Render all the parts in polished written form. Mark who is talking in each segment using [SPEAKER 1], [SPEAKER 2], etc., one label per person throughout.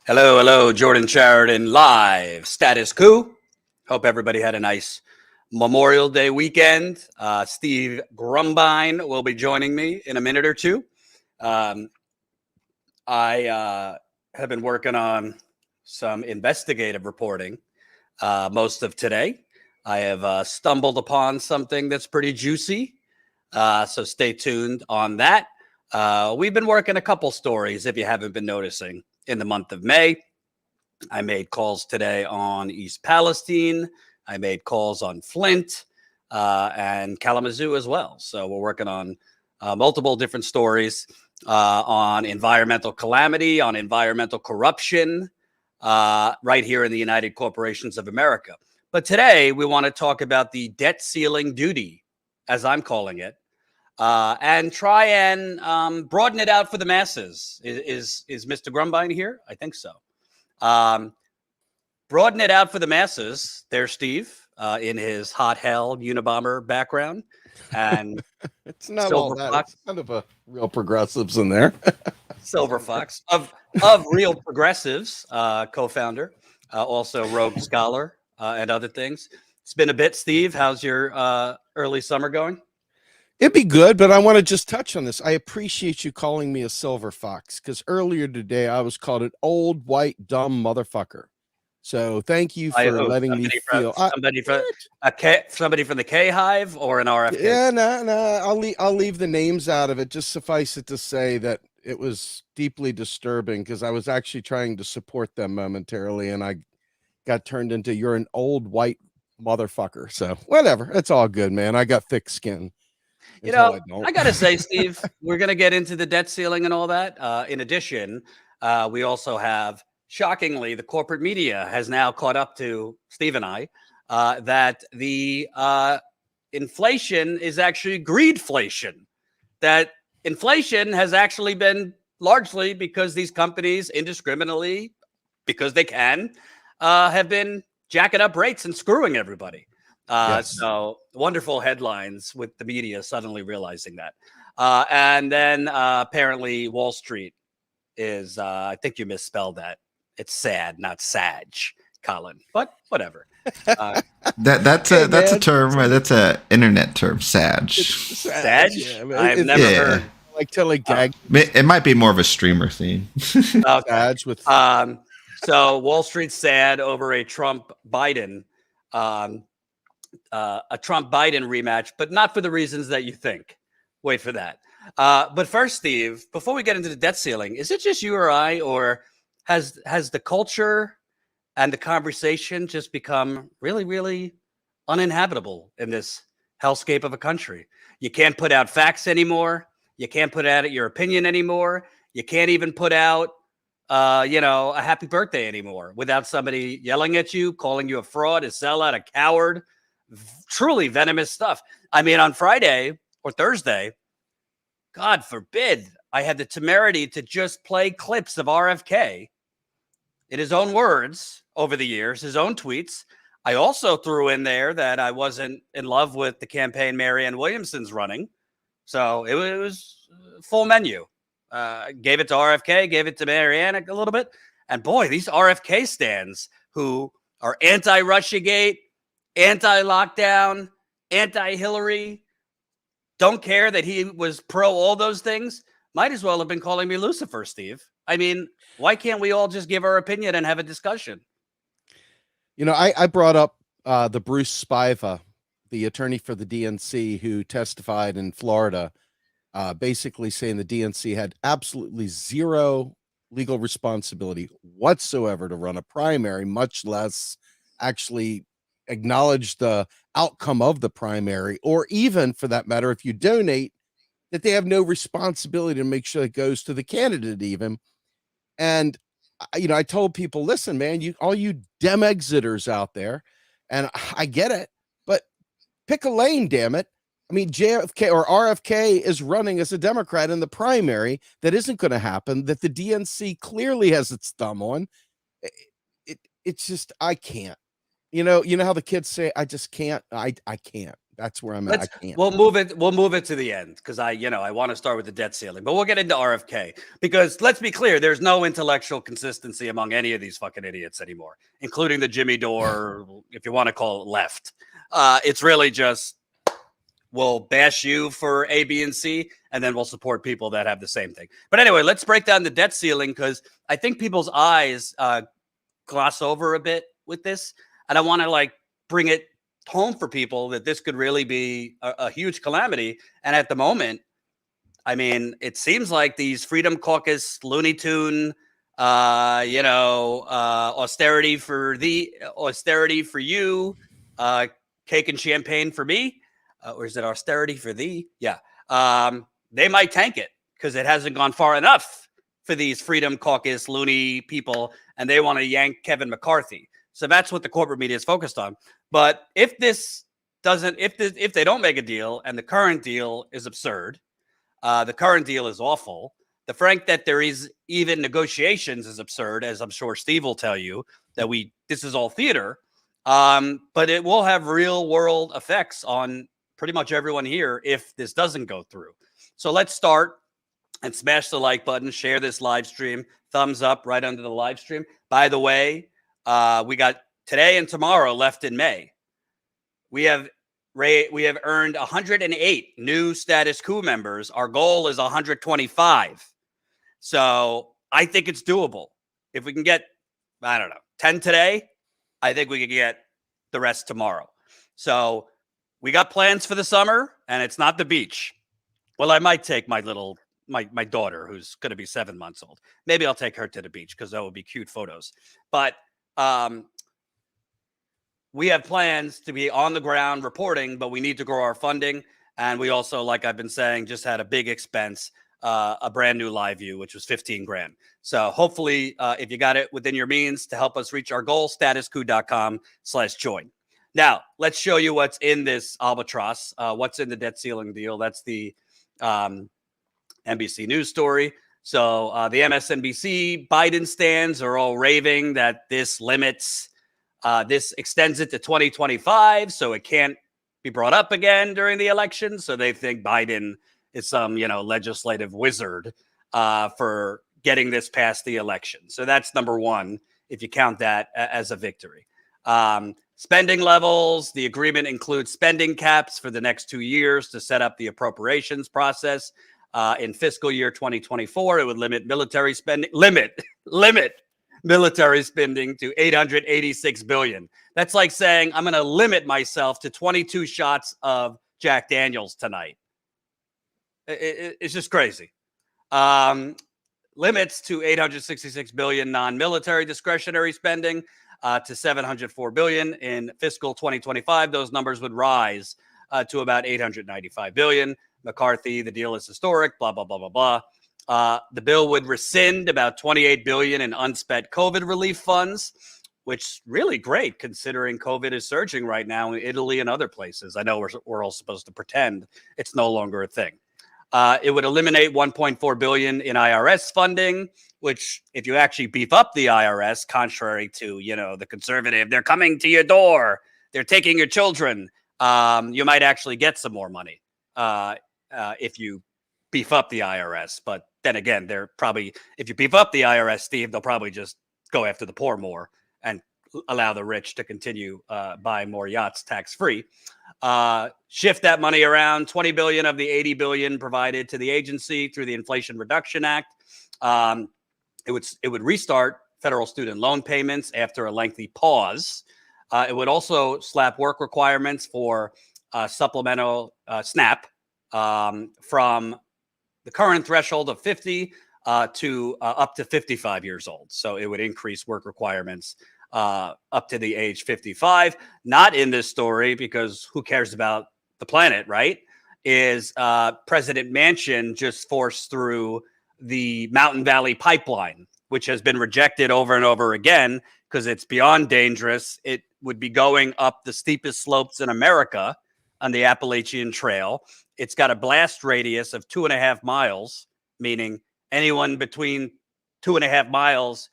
[SPEAKER 1] Hello, hello, Jordan Sheridan live. Status Coup. Hope everybody had a nice Memorial Day weekend. Steve Grumbine will be joining me in a minute or two. Um, I have been working on some investigative reporting most of today. I have stumbled upon something that's pretty juicy, so stay tuned on that. We've been working a couple stories, if you haven't been noticing, in the month of May. I made calls today on East Palestine. I made calls on Flint and Kalamazoo as well. So we're working on multiple different stories on environmental calamity, on environmental corruption, right here in the United Corporations of America. But today we want to talk about the debt ceiling duty, as I'm calling it, and try and broaden it out for the masses. Is Mr. Grumbine here? I think so. Broaden it out for the masses. There's Steve in his hot hell Unabomber background, and
[SPEAKER 2] it's not
[SPEAKER 1] Silver
[SPEAKER 2] all that.
[SPEAKER 1] Fox.
[SPEAKER 2] It's kind of a real progressives in there.
[SPEAKER 1] Silver Fox of Real Progressives, co-founder, also Rogue Scholar and other things. It's been a bit, Steve. How's your early summer going?
[SPEAKER 2] It'd be good, but I want to just touch on this. I appreciate you calling me a silver fox because earlier today I was called an old, white, dumb motherfucker. So thank you for letting me feel.
[SPEAKER 1] Somebody from the K Hive or an RFK?
[SPEAKER 2] Yeah, no. I'll leave the names out of it. Just suffice it to say that it was deeply disturbing because I was actually trying to support them momentarily, and I got turned into "you're an old white motherfucker." So whatever, it's all good, man. I got thick skin.
[SPEAKER 1] You know, I got to say, Steve, we're going to get into the debt ceiling and all that. In addition, we also have, shockingly, the corporate media has now caught up to Steve and I that the inflation is actually greedflation, that inflation has actually been largely because these companies indiscriminately, because they can, have been jacking up rates and screwing everybody.
[SPEAKER 2] Yes.
[SPEAKER 1] So wonderful headlines with the media suddenly realizing that. And then apparently Wall Street is, I think you misspelled that. It's sad, not Sag, Colin, but whatever.
[SPEAKER 3] That's a term. That's a internet term. Sag.
[SPEAKER 1] Sag?
[SPEAKER 2] Yeah,
[SPEAKER 1] I've never heard.
[SPEAKER 2] Like telling gag.
[SPEAKER 3] It might be more of a streamer theme.
[SPEAKER 1] Okay.
[SPEAKER 2] Sag with.
[SPEAKER 1] So Wall Street's sad over a Trump-Biden rematch, but not for the reasons that you think. Wait for that. But first, Steve, before we get into the debt ceiling, is it just you or I, or has the culture and the conversation just become really, really uninhabitable in this hellscape of a country? You can't put out facts anymore. You can't put out your opinion anymore. You can't even put out, a happy birthday anymore without somebody yelling at you, calling you a fraud, a sellout, a coward. Truly venomous stuff. I mean, on Friday or Thursday, God forbid, I had the temerity to just play clips of RFK in his own words over the years, his own tweets. I also threw in there that I wasn't in love with the campaign Marianne Williamson's running. So it was full menu. Gave it to RFK, gave it to Marianne a little bit. And boy, these RFK stands who are anti-Russiagate, anti-lockdown, anti-Hillary, don't care that he was pro all those things, might as well have been calling me Lucifer, Steve. I mean, why can't we all just give our opinion and have a discussion?
[SPEAKER 2] I brought up the Bruce Spiva, the attorney for the DNC who testified in Florida, basically saying the DNC had absolutely zero legal responsibility whatsoever to run a primary, much less actually acknowledge the outcome of the primary, or even for that matter, if you donate, that they have no responsibility to make sure it goes to the candidate even. And, I told people, listen, man, all you Dem exiters out there, and I get it, but pick a lane, damn it. I mean, JFK or RFK is running as a Democrat in the primary. That isn't going to happen, that the DNC clearly has its thumb on. It's just, I can't. You know how the kids say, I just can't. I can't. That's where I'm at. I can't.
[SPEAKER 1] We'll move it to the end because I want to start with the debt ceiling, but we'll get into RFK because let's be clear, there's no intellectual consistency among any of these fucking idiots anymore, including the Jimmy Dore, if you want to call it left. It's really just we'll bash you for A, B, and C, and then we'll support people that have the same thing. But anyway, let's break down the debt ceiling because I think people's eyes gloss over a bit with this, and I want to bring it home for people that this could really be a huge calamity. And at the moment, I mean, it seems like these Freedom Caucus, Looney Tune, austerity for you, cake and champagne for me, or is it austerity for thee? Yeah. They might tank it because it hasn't gone far enough for these Freedom Caucus, loony people, and they want to yank Kevin McCarthy. So that's what the corporate media is focused on. But if they don't make a deal, and the current deal is absurd, the current deal is awful. The fact that there is even negotiations is absurd, as I'm sure Steve will tell you that this is all theater. But it will have real world effects on pretty much everyone here if this doesn't go through. So let's start and smash the like button, share this live stream, thumbs up right under the live stream. By the way, we got today and tomorrow left in May. We have earned 108 new Status Coup members. Our goal is 125. So I think it's doable. If we can get, 10 today, I think we can get the rest tomorrow. So we got plans for the summer, and it's not the beach. Well, I might take my daughter, who's going to be 7 months old. Maybe I'll take her to the beach because that would be cute photos. But we have plans to be on the ground reporting, but we need to grow our funding. And we also, like I've been saying, just had a big expense, a brand new live view, which was 15 grand. So hopefully, if you got it within your means to help us reach our goal, statuscoup.com/join. Now, let's show you what's in this albatross, what's in the debt ceiling deal. That's the NBC News story. So the MSNBC Biden stands are all raving that this extends it to 2025, so it can't be brought up again during the election. So they think Biden is some, legislative wizard for getting this past the election. So that's number one, if you count that as a victory. Spending levels, the agreement includes spending caps for the next 2 years to set up the appropriations process. In fiscal year 2024, it would limit military spending, military spending to $886 billion. That's like saying I'm going to limit myself to 22 shots of Jack Daniels tonight. It's just crazy. Limits to $866 billion non-military discretionary spending to $704 billion in fiscal 2025. Those numbers would rise to about $895 billion. McCarthy, the deal is historic, blah, blah, blah, blah, blah. The bill would rescind about $28 billion in unspent COVID relief funds, which is really great considering COVID is surging right now in Italy and other places. I know we're all supposed to pretend it's no longer a thing. It would eliminate $1.4 billion in IRS funding, which if you actually beef up the IRS, contrary to, the conservative, they're coming to your door, they're taking your children, you might actually get some more money if you beef up the IRS. But then again, if you beef up the IRS, Steve, they'll probably just go after the poor more and allow the rich to continue buying more yachts tax-free. Shift that money around. 20 billion of the 80 billion provided to the agency through the Inflation Reduction Act. It would restart federal student loan payments after a lengthy pause. It would also slap work requirements for supplemental SNAP from the current threshold of 50 to up to 55 years old. So it would increase work requirements up to the age 55. Not in this story, because who cares about the planet, right? Is President Manchin just forced through the Mountain Valley Pipeline, which has been rejected over and over again because it's beyond dangerous. It would be going up the steepest slopes in America on the Appalachian Trail. It's got a blast radius of 2.5 miles, meaning anyone between 2.5 miles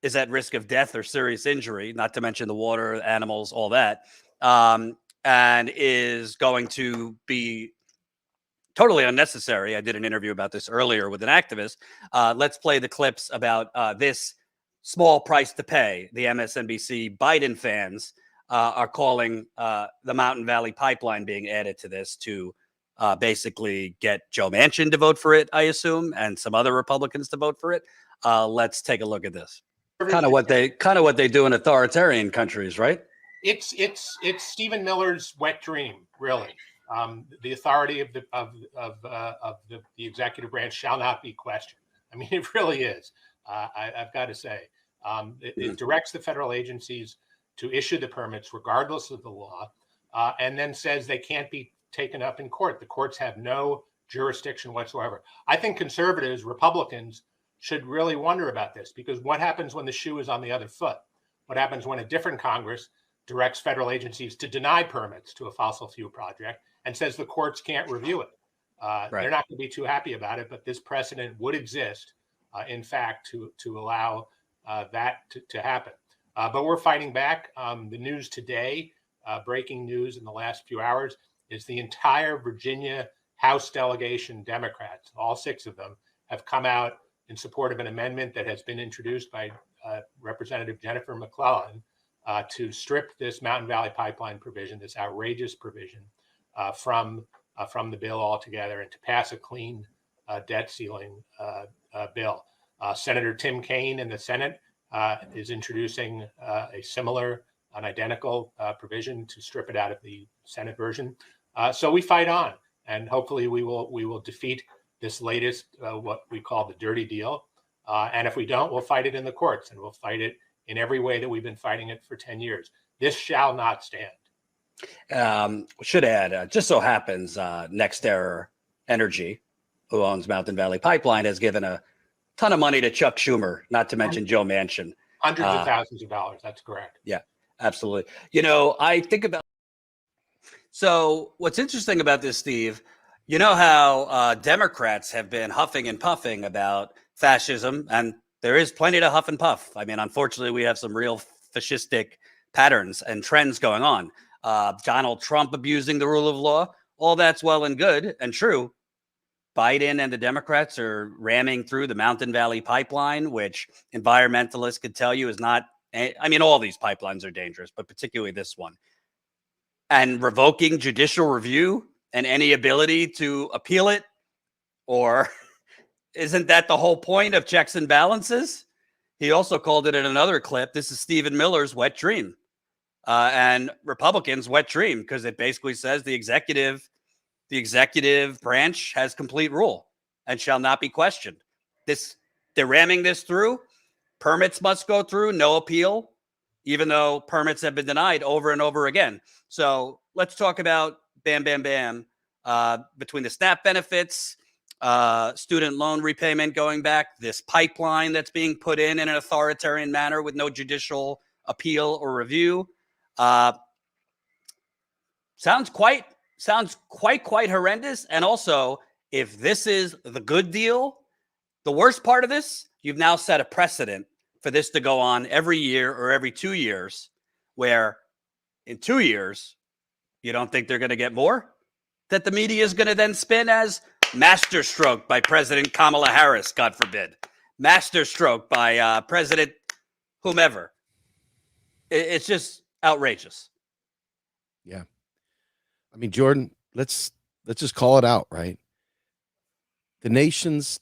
[SPEAKER 1] is at risk of death or serious injury, not to mention the water, animals, all that. and is going to be totally unnecessary. I did an interview about this earlier with an activist. Let's play the clips about this small price to pay. The MSNBC Biden fans are calling the Mountain Valley Pipeline being added to this to basically get Joe Manchin to vote for it, I assume, and some other Republicans to vote for it. Let's take a look at this. Kind of what they do in authoritarian countries, right?
[SPEAKER 4] It's Stephen Miller's wet dream, really. The authority of the executive branch shall not be questioned. I mean, it really is. I've got to say, it directs the federal agencies to issue the permits regardless of the law, and then says they can't be taken up in court. The courts have no jurisdiction whatsoever. I think conservatives, Republicans, should really wonder about this, because what happens when the shoe is on the other foot? What happens when a different Congress directs federal agencies to deny permits to a fossil fuel project and says the courts can't review it? Right. They're not going to be too happy about it, but this precedent would exist, in fact, to allow that to happen. But we're fighting back. The news today, breaking news in the last few hours, is the entire Virginia House delegation, Democrats, all 6 of them, have come out in support of an amendment that has been introduced by Representative Jennifer McClellan to strip this Mountain Valley Pipeline provision, this outrageous provision, from the bill altogether, and to pass a clean debt ceiling bill. Senator Tim Kaine in the Senate is introducing a similar, an identical provision to strip it out of the Senate version. So we fight on, and hopefully we will defeat this latest, what we call the dirty deal. And if we don't, we'll fight it in the courts, and we'll fight it in every way that we've been fighting it for 10 years. This shall not stand.
[SPEAKER 1] Should add, just so happens, NextEra Energy, who owns Mountain Valley Pipeline, has given a ton of money to Chuck Schumer, not to mention Joe Manchin.
[SPEAKER 4] Hundreds of thousands of dollars. That's correct.
[SPEAKER 1] Yeah, absolutely. You know, I think about, so what's interesting about this, Steve, you know how Democrats have been huffing and puffing about fascism, and there is plenty to huff and puff. I mean, unfortunately, we have some real fascistic patterns and trends going on. Donald Trump abusing the rule of law, all that's well and good and true. Biden and the Democrats are ramming through the Mountain Valley Pipeline, which environmentalists could tell you is not, I mean, all these pipelines are dangerous, but particularly this one. And revoking judicial review and any ability to appeal it, or isn't that the whole point of checks and balances? He also called it in another clip, this is Stephen Miller's wet dream. And Republicans' wet dream, because it basically says the executive branch has complete rule and shall not be questioned. They're ramming this through. Permits must go through, no appeal, even though permits have been denied over and over again. So let's talk about bam, bam, bam, between the SNAP benefits, student loan repayment going back, this pipeline that's being put in an authoritarian manner with no judicial appeal or review. Sounds quite horrendous. And also, if this is the good deal, the worst part of this, you've now set a precedent for this to go on every year or every 2 years, where in 2 years, you don't think they're going to get more? That the media is going to then spin as masterstroke by President Kamala Harris, God forbid. Masterstroke by President whomever. It's just outrageous.
[SPEAKER 2] Yeah. I mean, Jordan, let's just call it out, right? The nation's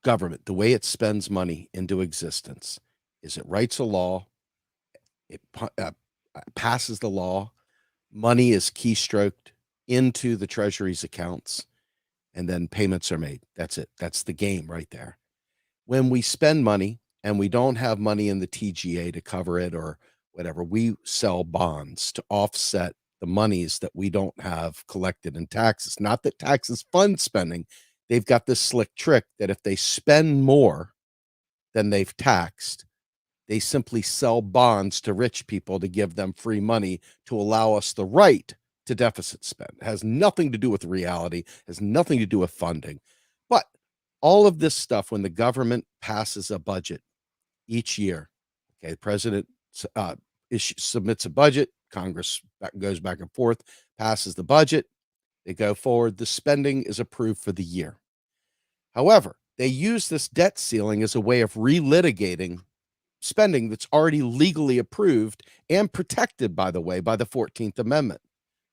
[SPEAKER 2] government, the way it spends money into existence, is it writes a law, it passes the law, money is keystroked into the Treasury's accounts, and then payments are made. That's it. That's the game right there. When we spend money and we don't have money in the TGA to cover it or whatever, we sell bonds to offset the monies that we don't have collected in taxes. Not that taxes fund spending. They've got this slick trick that if they spend more than they've taxed, they simply sell bonds to rich people to give them free money to allow us the right to deficit spend. It has nothing to do with reality, has nothing to do with funding. But all of this stuff, when the government passes a budget each year, okay, the president submits a budget, Congress goes back and forth, passes the budget, they go forward, the spending is approved for the year. However, they use this debt ceiling as a way of relitigating spending that's already legally approved and protected, by the way, by the 14th Amendment.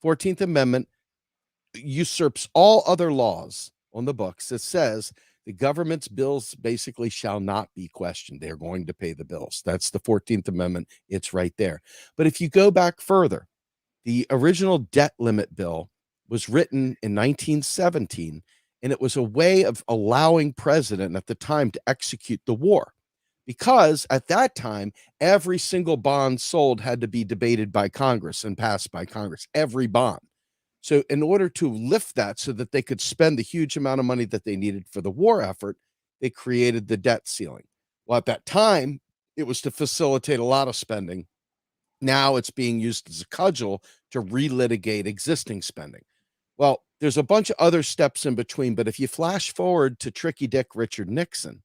[SPEAKER 2] 14th Amendment usurps all other laws on the books that says the government's bills basically shall not be questioned. They're going to pay the bills. That's the 14th Amendment. It's right there. But if you go back further, the original debt limit bill was written in 1917, and it was a way of allowing president at the time to execute the war. Because at that time, every single bond sold had to be debated by Congress and passed by Congress, every bond. So in order to lift that so that they could spend the huge amount of money that they needed for the war effort, they created the debt ceiling. Well, at that time, it was to facilitate a lot of spending. Now it's being used as a cudgel to relitigate existing spending. Well, there's a bunch of other steps in between, but if you flash forward to Tricky Dick Richard Nixon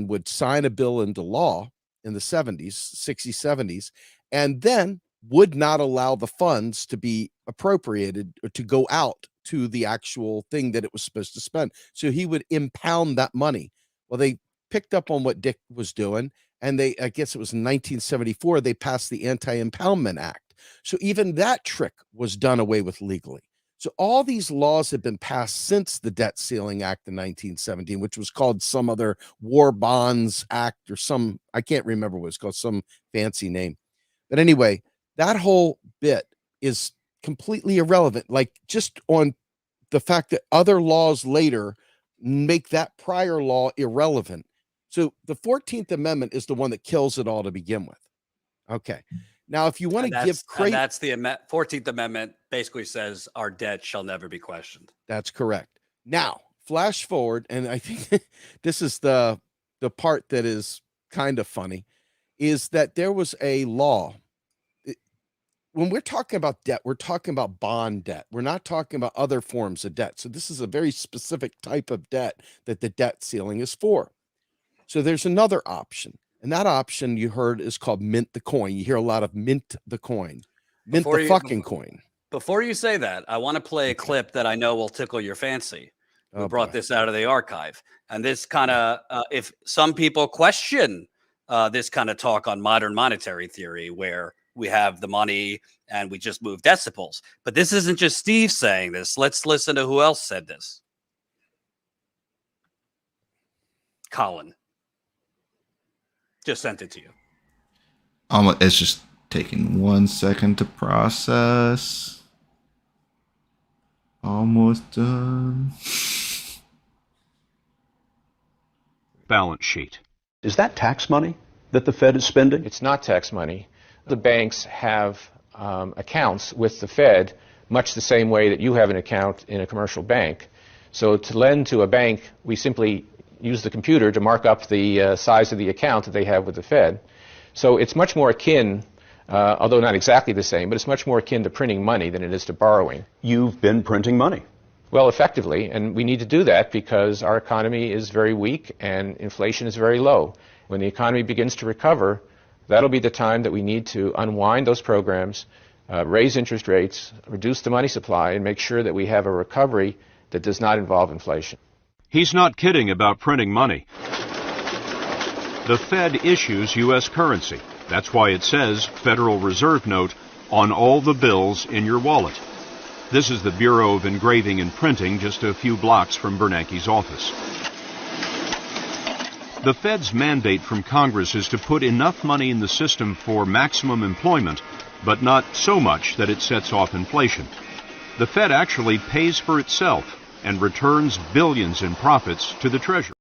[SPEAKER 2] would sign a bill into law in the 70s, 60s, 70s, and then would not allow the funds to be appropriated or to go out to the actual thing that it was supposed to spend. So he would impound that money. Well, they picked up on what Dick was doing, and I guess it was in 1974, they passed the Anti-Impoundment Act. So even that trick was done away with legally. So all these laws have been passed since the Debt Ceiling Act in 1917, which was called some other War Bonds Act or some, I can't remember what it's called, some fancy name. But anyway, that whole bit is completely irrelevant. Like just on the fact that other laws later make that prior law irrelevant. So the 14th Amendment is the one that kills it all to begin with. Okay. Now, if you want to give credit,
[SPEAKER 1] that's the 14th Amendment basically says our debt shall never be questioned.
[SPEAKER 2] That's correct. Now, flash forward, and I think this is the part that is kind of funny, is that there was a law. When we're talking about debt, we're talking about bond debt. We're not talking about other forms of debt. So this is a very specific type of debt that the debt ceiling is for. So there's another option. And that option you heard is called mint the coin. You hear a lot of mint the coin, coin.
[SPEAKER 1] Before you say that, I want to play a clip that I know will tickle your fancy. We brought this out of the archive. And this kind of, if some people question this kind of talk on modern monetary theory, where we have the money and we just move decibels. But this isn't just Steve saying this. Let's listen to who else said this. Colin. Just sent it to you.
[SPEAKER 3] It's just taking 1 second to process. Almost done.
[SPEAKER 5] Balance sheet. Is that tax money that the Fed is spending?
[SPEAKER 6] It's not tax money. The banks have accounts with the Fed much the same way that you have an account in a commercial bank. So to lend to a bank, we simply use the computer to mark up the size of the account that they have with the Fed. So it's much more akin, although not exactly the same, but it's much more akin to printing money than it is to borrowing.
[SPEAKER 5] You've been printing money.
[SPEAKER 6] Well, effectively, and we need to do that because our economy is very weak and inflation is very low. When the economy begins to recover, that'll be the time that we need to unwind those programs, raise interest rates, reduce the money supply, and make sure that we have a recovery that does not involve inflation.
[SPEAKER 5] He's not kidding about printing money. The Fed issues U.S. currency. That's why it says Federal Reserve Note on all the bills in your wallet. This is the Bureau of Engraving and Printing just a few blocks from Bernanke's office. The Fed's mandate from Congress is to put enough money in the system for maximum employment, but not so much that it sets off inflation. The Fed actually pays for itself and returns billions in profits to the Treasury.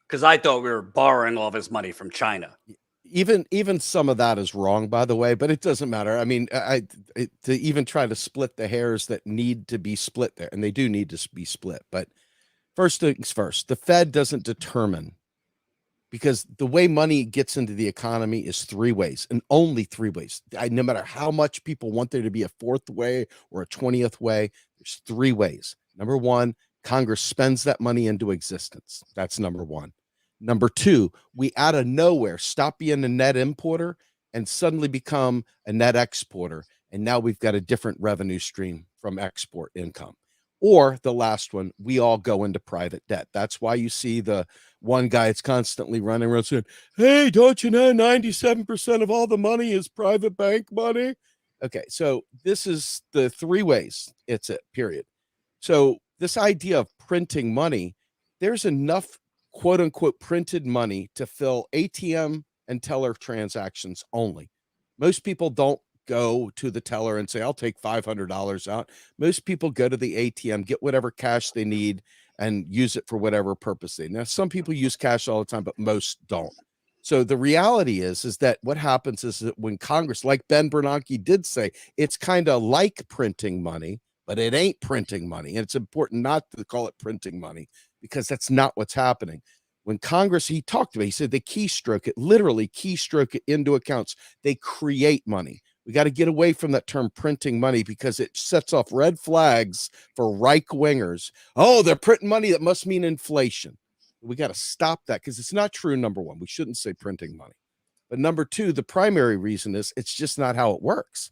[SPEAKER 1] Because I thought we were borrowing all this money from China.
[SPEAKER 2] Even some of that is wrong, by the way, but it doesn't matter. I mean, to even try to split the hairs that need to be split there, and they do need to be split. But first things first, the Fed doesn't determine, because the way money gets into the economy is three ways, and only three ways. No matter how much people want there to be a fourth way or a 20th way, there's three ways. Number one, Congress spends that money into existence. That's number one. Number two, we out of nowhere stop being a net importer and suddenly become a net exporter. And now we've got a different revenue stream from export income. Or the last one, we all go into private debt. That's why you see the one guy that's constantly running around saying, hey, don't you know 97% of all the money is private bank money? Okay, so this is the three ways it's it, period. So this idea of printing money, there's enough quote unquote printed money to fill ATM and teller transactions only. Most people don't go to the teller and say, I'll take $500 out. Most people go to the ATM, get whatever cash they need, and use it for whatever purpose they need. Now, some people use cash all the time, but most don't. So the reality is that what happens is that when Congress, like Ben Bernanke did say, it's kind of like printing money, but it ain't printing money. And it's important not to call it printing money because that's not what's happening. When Congress, he talked about, he said they keystroke it, literally keystroke it into accounts. They create money. We got to get away from that term printing money because it sets off red flags for right wingers. Oh, they're printing money. That must mean inflation. We got to stop that because it's not true. Number one, we shouldn't say printing money. But number two, the primary reason is it's just not how it works.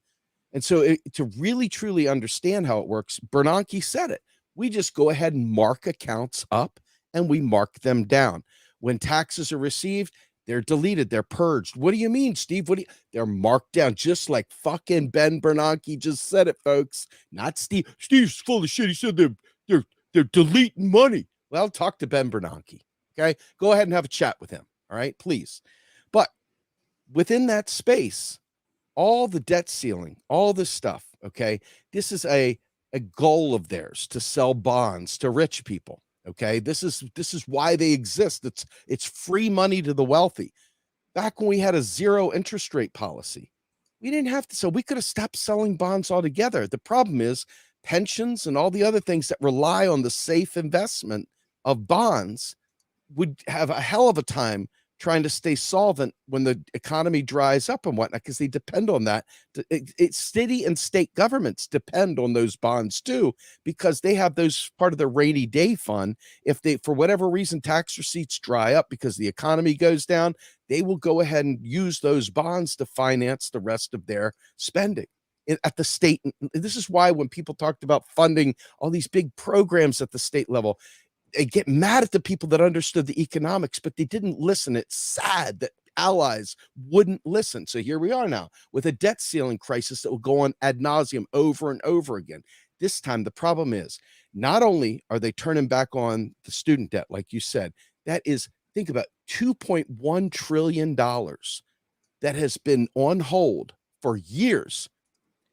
[SPEAKER 2] And so to really, truly understand how it works, Bernanke said it. We just go ahead and mark accounts up and we mark them down. When taxes are received, they're deleted. They're purged. What do you mean, Steve? They're marked down, just like fucking Ben Bernanke just said it, folks. Not Steve. Steve's full of shit. He said they're deleting money. Well, talk to Ben Bernanke. Okay, go ahead and have a chat with him. All right, please. But within that space, all the debt ceiling, all this stuff. Okay, this is a goal of theirs to sell bonds to rich people. Okay, this is why they exist. It's free money to the wealthy. Back when we had a zero interest rate policy, we didn't have to. So we could have stopped selling bonds altogether. The problem is pensions and all the other things that rely on the safe investment of bonds would have a hell of a time trying to stay solvent when the economy dries up and whatnot, because they depend on that. City and state governments depend on those bonds too, because they have those part of their rainy day fund. If they, for whatever reason, tax receipts dry up because the economy goes down, they will go ahead and use those bonds to finance the rest of their spending at the state. This is why when people talked about funding all these big programs at the state level, they get mad at the people that understood the economics, but they didn't listen. It's sad that allies wouldn't listen. So here we are now with a debt ceiling crisis that will go on ad nauseum over and over again. This time, the problem is not only are they turning back on the student debt, like you said, that is, think about $2.1 trillion that has been on hold for years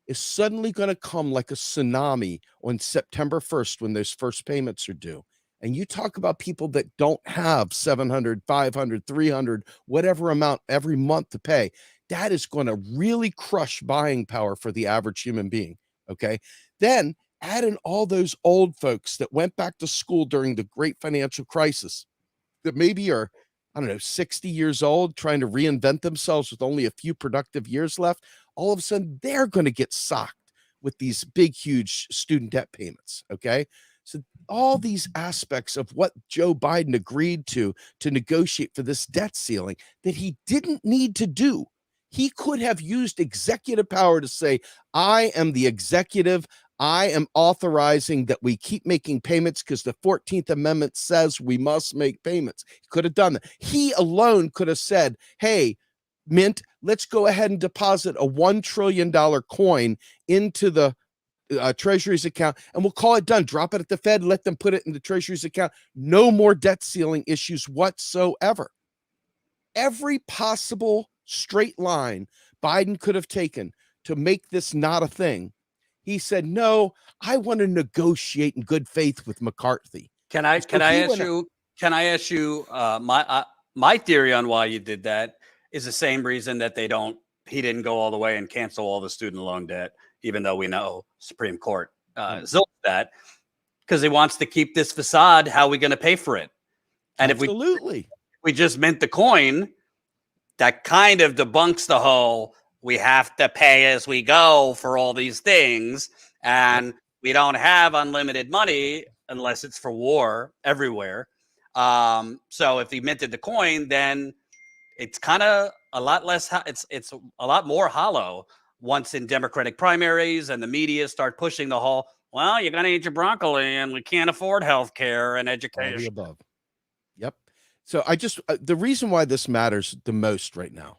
[SPEAKER 2] is suddenly going to come like a tsunami on September 1st when those first payments are due. And you talk about people that don't have 700, 500, 300, whatever amount every month to pay. That is going to really crush buying power for the average human being. Okay. Then add in all those old folks that went back to school during the great financial crisis that maybe are, I don't know, 60 years old, trying to reinvent themselves with only a few productive years left. All of a sudden, they're going to get socked with these big, huge student debt payments. Okay. So all these aspects of what Joe Biden agreed to negotiate for this debt ceiling that he didn't need to do. He could have used executive power to say, I am the executive. I am authorizing that we keep making payments because the 14th Amendment says we must make payments. He could have done that. He alone could have said, hey, Mint, let's go ahead and deposit a $1 trillion coin into the Treasury's account, and we'll call it done. Drop it at the Fed, let them put it in the Treasury's account. No more debt ceiling issues whatsoever. Every possible straight line Biden could have taken to make this not a thing. He said, no, I want to negotiate in good faith with McCarthy.
[SPEAKER 1] Can I ask you my theory on why you did that is the same reason that he didn't go all the way and cancel all the student loan debt, even though we know Supreme Court zilched that, because he wants to keep this facade. How are we going to pay for it? And if we just mint the coin, that kind of debunks the whole we have to pay as we go for all these things, and we don't have unlimited money unless it's for war everywhere. So if he minted the coin, then it's kind of a lot less. It's a lot more hollow once in Democratic primaries and the media start pushing the whole, well, you're going to eat your broccoli and we can't afford health care and
[SPEAKER 2] All the
[SPEAKER 1] education.
[SPEAKER 2] above. Yep. So I just, the reason why this matters the most right now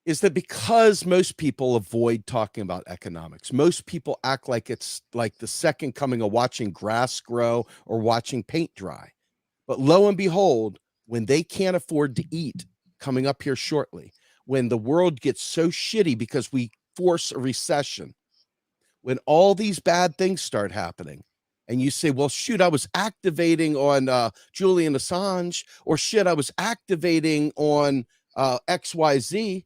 [SPEAKER 2] is that because most people avoid talking about economics, most people act like it's like the second coming of watching grass grow or watching paint dry. But lo and behold, when they can't afford to eat, coming up here shortly, when the world gets so shitty because we force a recession, when all these bad things start happening, and you say, well, shoot, I was activating on Julian Assange, or shit, I was activating on XYZ.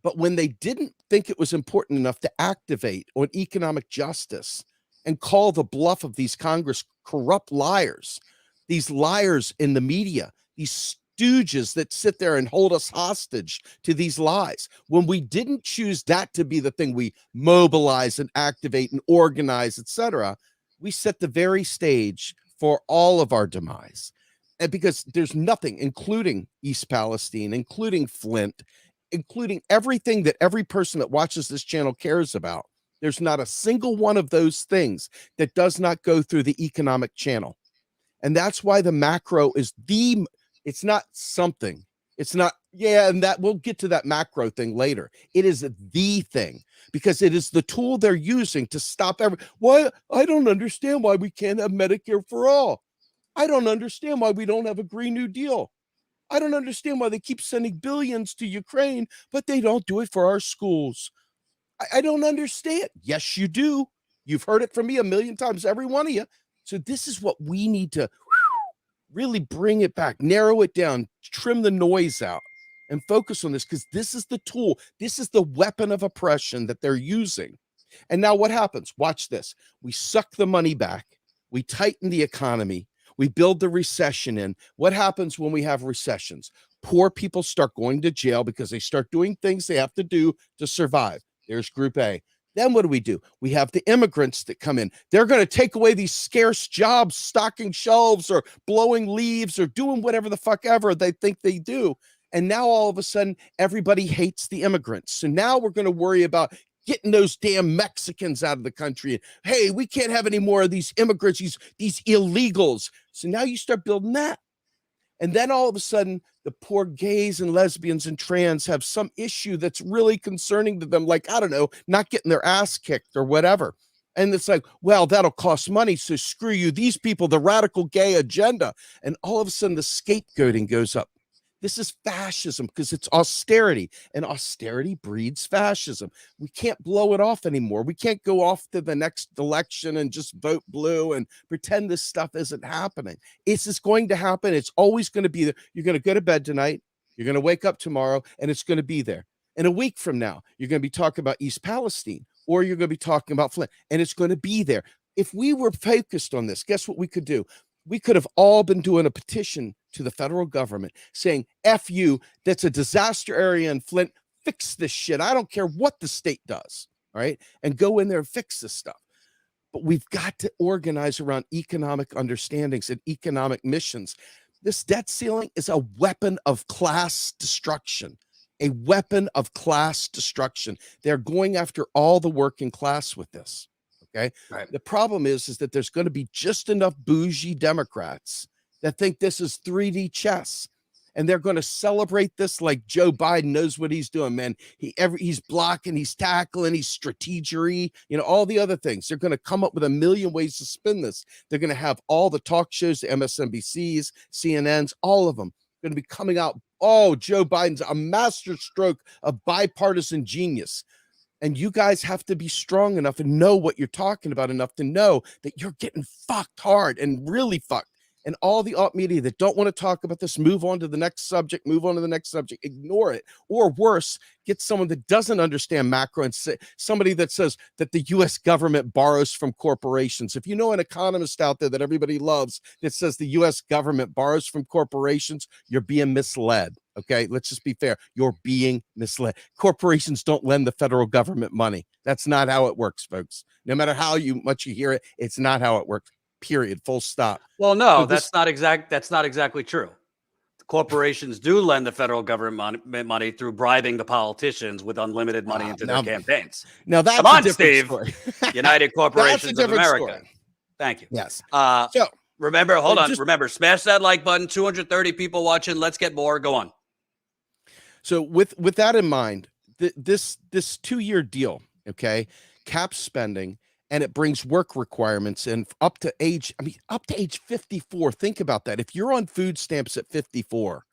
[SPEAKER 2] But when they didn't think it was important enough to activate on economic justice and call the bluff of these Congress corrupt liars, these liars in the media, these stooges that sit there and hold us hostage to these lies, when we didn't choose that to be the thing we mobilize and activate and organize, etc., we set the very stage for all of our demise. And because there's nothing, including East Palestine, including Flint, including everything that every person that watches this channel cares about, there's not a single one of those things that does not go through the economic channel. And that's why the macro is it's not something. It's not, yeah, and that we'll get to that macro thing later. It is the thing, because it is the tool they're using to stop why I don't understand why we can't have Medicare for all. I don't understand why we don't have a Green New Deal. I don't understand why they keep sending billions to Ukraine, but they don't do it for our schools. I don't understand. Yes, you do. You've heard it from me a million times, every one of you. So this is what we need to really bring it back, narrow it down, trim the noise out, and focus on this, because this is the tool. This is the weapon of oppression that they're using. And now what happens? Watch this. We suck the money back. We tighten the economy. We build the recession in. What happens when we have recessions? Poor people start going to jail because they start doing things they have to do to survive. There's group A. Then what do? We have the immigrants that come in. They're going to take away these scarce jobs, stocking shelves or blowing leaves or doing whatever the fuck ever they think they do. And now all of a sudden, everybody hates the immigrants. So now we're going to worry about getting those damn Mexicans out of the country. Hey, we can't have any more of these immigrants, these illegals. So now you start building that. And then all of a sudden, the poor gays and lesbians and trans have some issue that's really concerning to them, like, I don't know, not getting their ass kicked or whatever. And it's like, well, that'll cost money, so screw you. These people, the radical gay agenda. And all of a sudden, the scapegoating goes up. This is fascism because it's austerity, and austerity breeds fascism. We can't blow it off anymore. We can't go off to the next election and just vote blue and pretend this stuff isn't happening. It's just going to happen. It's always going to be there. You're going to go to bed tonight. You're going to wake up tomorrow, and it's going to be there. And a week from now, you're going to be talking about East Palestine, or you're going to be talking about Flint, and it's going to be there. If we were focused on this, guess what we could do? We could have all been doing a petition to the federal government saying, F you, that's a disaster area in Flint. Fix this shit. I don't care what the state does. All right. And go in there and fix this stuff. But we've got to organize around economic understandings and economic missions. This debt ceiling is a weapon of class destruction, a weapon of class destruction. They're going after all the working class with this. Okay.
[SPEAKER 1] Right.
[SPEAKER 2] The problem is that there's going to be just enough bougie Democrats that think this is 3D chess, and they're going to celebrate this like Joe Biden knows what he's doing, man. He's blocking, he's tackling, he's strategery, all the other things. They're going to come up with a million ways to spin this. They're going to have all the talk shows, the MSNBCs, CNNs, all of them going to be coming out. Oh, Joe Biden's a masterstroke of bipartisan genius. And you guys have to be strong enough and know what you're talking about enough to know that you're getting fucked hard and really fucked. And all the alt media that don't want to talk about this, move on to the next subject, ignore it. Or worse, get someone that doesn't understand macro and say, somebody that says that the U.S. government borrows from corporations. If you know an economist out there that everybody loves that says the U.S. government borrows from corporations, you're being misled. Okay, let's just be fair. You're being misled. Corporations don't lend the federal government money. That's not how it works, folks. No matter how much you hear it, it's not how it works. Period. Full stop.
[SPEAKER 1] Well, no,
[SPEAKER 2] So
[SPEAKER 1] that's not exactly true. corporations do lend the federal government money through bribing the politicians with unlimited money into their campaigns.
[SPEAKER 2] Now that's
[SPEAKER 1] Come on,
[SPEAKER 2] a different
[SPEAKER 1] Steve.
[SPEAKER 2] story.
[SPEAKER 1] United Corporations
[SPEAKER 2] That's a
[SPEAKER 1] of
[SPEAKER 2] different
[SPEAKER 1] America.
[SPEAKER 2] story.
[SPEAKER 1] Thank you.
[SPEAKER 2] Yes.
[SPEAKER 1] So remember, hold on.
[SPEAKER 2] just-
[SPEAKER 1] Remember, smash that like button. 230 people watching. Let's get more. Go on.
[SPEAKER 2] So with that in mind, this 2-year deal, okay, caps spending, and it brings work requirements in up to age 54. Think about that. If you're on food stamps at 54,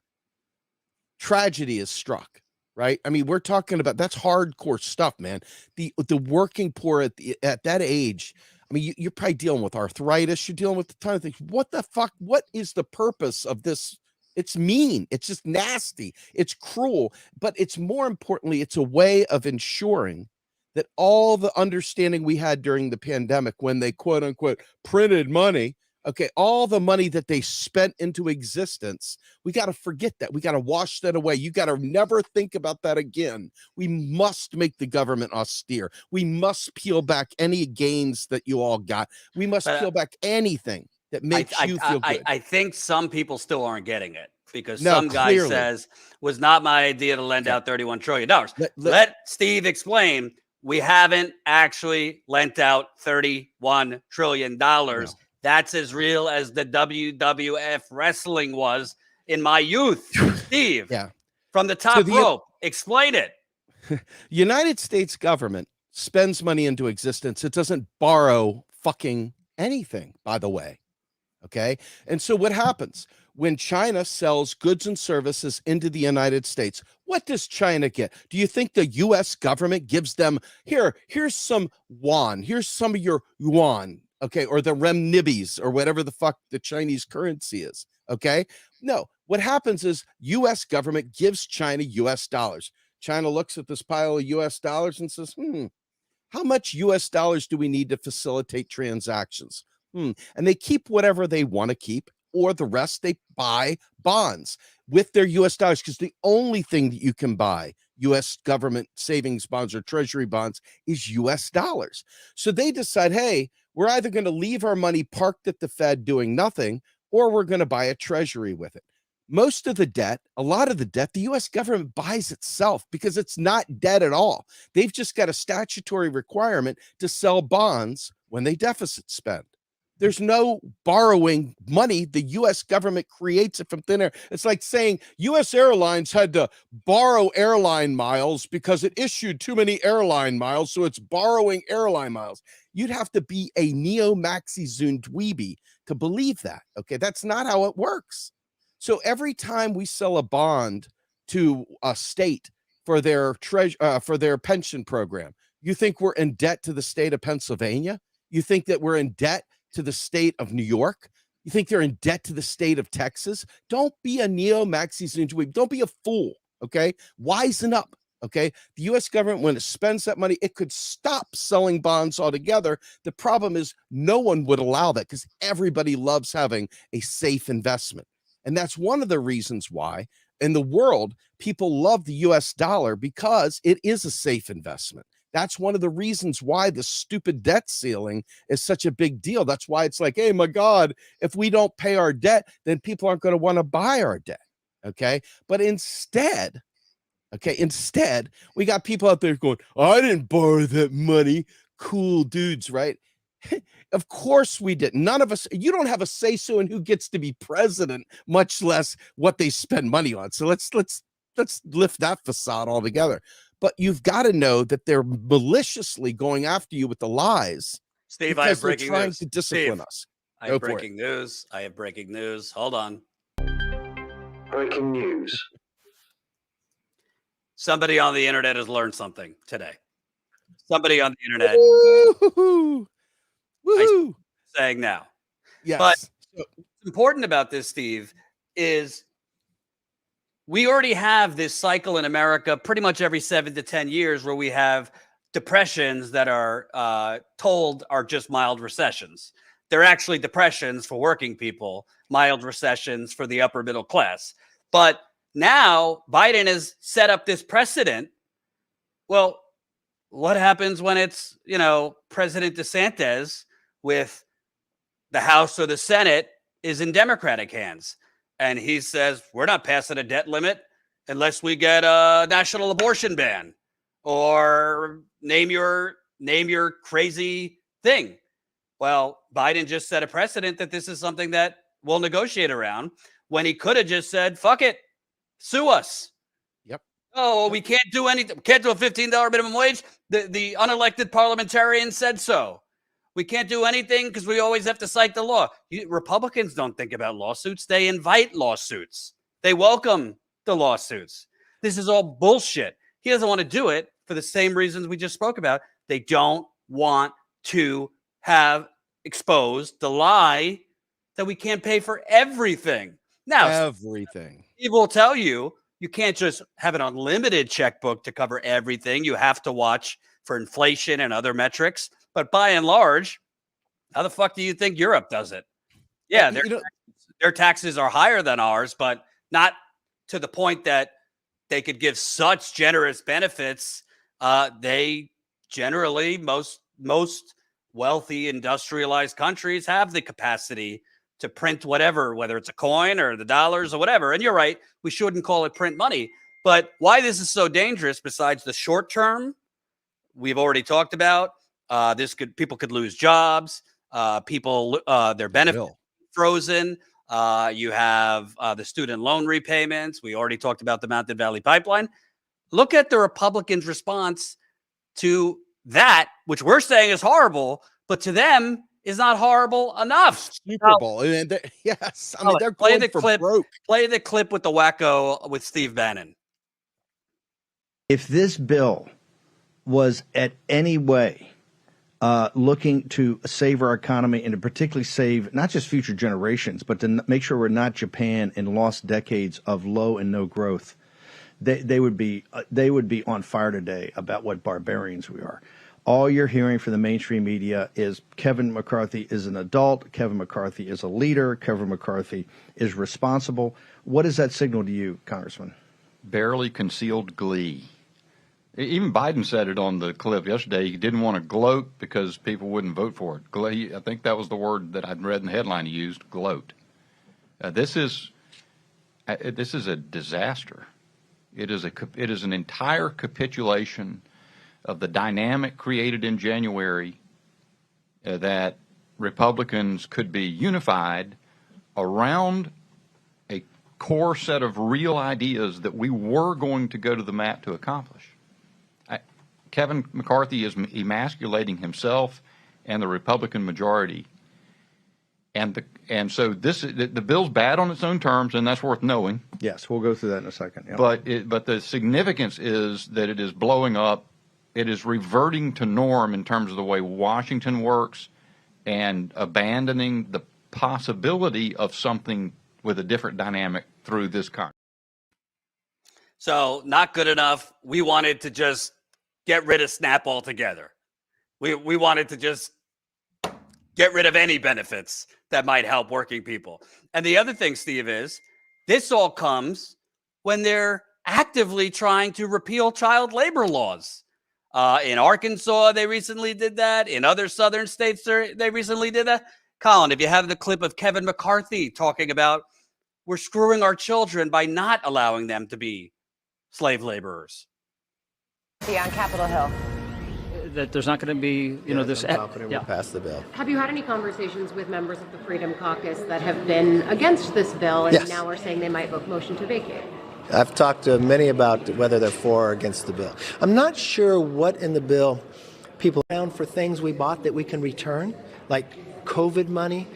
[SPEAKER 2] tragedy is struck, right? I mean, we're talking about, that's hardcore stuff, man. The working poor at that age, I mean, you're probably dealing with arthritis, you're dealing with a ton of things. What the fuck? What is the purpose of this? It's mean. It's just nasty. It's cruel. But it's more importantly, it's a way of ensuring that all the understanding we had during the pandemic, when they quote unquote printed money, okay, all the money that they spent into existence, we got to forget that. We got to wash that away. You got to never think about that again. We must make the government austere. We must peel back any gains that you all got. We must peel back anything that makes you feel good.
[SPEAKER 1] I think some people still aren't getting it, because
[SPEAKER 2] No,
[SPEAKER 1] some guy
[SPEAKER 2] clearly.
[SPEAKER 1] says, was not my idea to lend out $31 trillion. Let Steve explain. We haven't actually lent out $31 trillion. No. That's as real as the WWF wrestling was in my youth. Steve, from the top rope, explain it.
[SPEAKER 2] United States government spends money into existence. It doesn't borrow fucking anything, by the way. Okay. And so what happens when China sells goods and services into the United States? What does China get? Do you think the US government gives them, here's some yuan, here's some of your yuan, okay, or the renminbis, or whatever the fuck the Chinese currency is, okay? No, what happens is US government gives China US dollars. China looks at this pile of US dollars and says, how much US dollars do we need to facilitate transactions? And they keep whatever they want to keep, or the rest they buy bonds with their US dollars, because the only thing that you can buy US government savings bonds or treasury bonds is US dollars. So they decide, hey, we're either going to leave our money parked at the Fed doing nothing, or we're going to buy a treasury with it. Most of the debt, a lot of the debt, the US government buys itself because it's not debt at all. They've just got a statutory requirement to sell bonds when they deficit spend. There's no borrowing money. The US government creates it from thin air. It's like saying US Airlines had to borrow airline miles because it issued too many airline miles, so it's borrowing airline miles. You'd have to be a neo-Maxi-Zoom dweeby to believe that, okay? That's not how it works. So every time we sell a bond to a state for their pension program, you think we're in debt to the state of Pennsylvania? You think that we're in debt to the state of New York? You think they're in debt to the state of Texas? Don't be a neo-Maxi-Zoom dweeb. Don't be a fool, okay? Wisen up, okay? The U.S. government, when it spends that money, it could stop selling bonds altogether. The problem is no one would allow that, because everybody loves having a safe investment. And that's one of the reasons why in the world people love the US dollar, because it is a safe investment. That's one of the reasons why the stupid debt ceiling is such a big deal. That's why it's like, hey, my God, if we don't pay our debt, then people aren't going to want to buy our debt. Okay. But instead, we got people out there going, I didn't borrow that money. Cool dudes, right? Of course we didn't. None of us, you don't have a say-so in who gets to be president, much less what they spend money on. So let's lift that facade altogether. But you've got to know that they're maliciously going after you with the lies.
[SPEAKER 1] Steve, I have breaking
[SPEAKER 2] trying
[SPEAKER 1] news.
[SPEAKER 2] to discipline
[SPEAKER 1] Steve,
[SPEAKER 2] us.
[SPEAKER 1] I have breaking news. I have breaking news. Hold on.
[SPEAKER 7] Breaking news.
[SPEAKER 1] Somebody on the internet has learned something today. Somebody on the internet.
[SPEAKER 2] Woo-hoo. Woo-hoo.
[SPEAKER 1] Saying now.
[SPEAKER 2] Yes.
[SPEAKER 1] But what's important about this, Steve, is we already have this cycle in America pretty much every 7 to 10 years where we have depressions that are told are just mild recessions. They're actually depressions for working people, mild recessions for the upper middle class. But now Biden has set up this precedent. Well, what happens when it's, President DeSantis with the House or the Senate is in Democratic hands? and he says, we're not passing a debt limit unless we get a national abortion ban, or name your crazy thing. Well, Biden just set a precedent that this is something that we'll negotiate around, when he could have just said, fuck it, sue us.
[SPEAKER 2] Yep.
[SPEAKER 1] Oh, we can't do anything. Can't do a $15 minimum wage. The unelected parliamentarian said so. We can't do anything because we always have to cite the law. Republicans don't think about lawsuits. They invite lawsuits. They welcome the lawsuits. This is all bullshit. He doesn't want to do it for the same reasons we just spoke about. They don't want to have exposed the lie that we can't pay for everything. Now,
[SPEAKER 2] Everything.
[SPEAKER 1] Steve will tell you, you can't just have an unlimited checkbook to cover everything. You have to watch for inflation and other metrics. But by and large, how the fuck do you think Europe does it? Yeah, their taxes are higher than ours, but not to the point that they could give such generous benefits. They generally, most wealthy industrialized countries have the capacity to print whatever, whether it's a coin or the dollars or whatever. And you're right, we shouldn't call it print money. But why this is so dangerous, besides the short term, we've already talked about. People could lose jobs. Their benefits frozen. You have the student loan repayments. We already talked about the Mountain Valley Pipeline. Look at the Republicans' response to that, which we're saying is horrible, but to them is not horrible enough.
[SPEAKER 2] Super Bowl. Yes. I mean, they're going for broke.
[SPEAKER 1] Play the clip with the wacko with Steve Bannon.
[SPEAKER 8] If this bill was at any way looking to save our economy and to particularly save not just future generations, but to make sure we're not Japan and lost decades of low and no growth, they would be on fire today about what barbarians we are. All you're hearing from the mainstream media is Kevin McCarthy is an adult, Kevin McCarthy is a leader, Kevin McCarthy is responsible. What does that signal to you, Congressman?
[SPEAKER 9] Barely concealed glee. Even Biden said it on the clip yesterday. He didn't want to gloat because people wouldn't vote for it. Glee, I think that was the word that I'd read in the headline he used, gloat. This is a disaster. It is an entire capitulation of the dynamic created in January that Republicans could be unified around a core set of real ideas that we were going to go to the mat to accomplish. Kevin McCarthy is emasculating himself and the Republican majority, and so the bill's bad on its own terms, and that's worth knowing.
[SPEAKER 8] Yes, we'll go through that in a second. Yep.
[SPEAKER 9] But the significance is that it is blowing up. It is reverting to norm in terms of the way Washington works, and abandoning the possibility of something with a different dynamic through this Congress.
[SPEAKER 1] So not good enough. We wanted to just get rid of SNAP altogether. We wanted to just get rid of any benefits that might help working people. And the other thing, Steve, is this all comes when they're actively trying to repeal child labor laws. In Arkansas, they recently did that. In other southern states, they recently did that. Colin, if you have the clip of Kevin McCarthy talking about we're screwing our children by not allowing them to be slave laborers.
[SPEAKER 10] On Capitol Hill.
[SPEAKER 11] That there's not going to be, this.
[SPEAKER 12] We'll pass the bill.
[SPEAKER 10] Have you had any conversations with members of the Freedom Caucus that have been against this bill and now are saying they might vote motion to vacate?
[SPEAKER 12] I've talked to many about whether they're for or against the bill. I'm not sure what in the bill people found for things we bought that we can return, like COVID money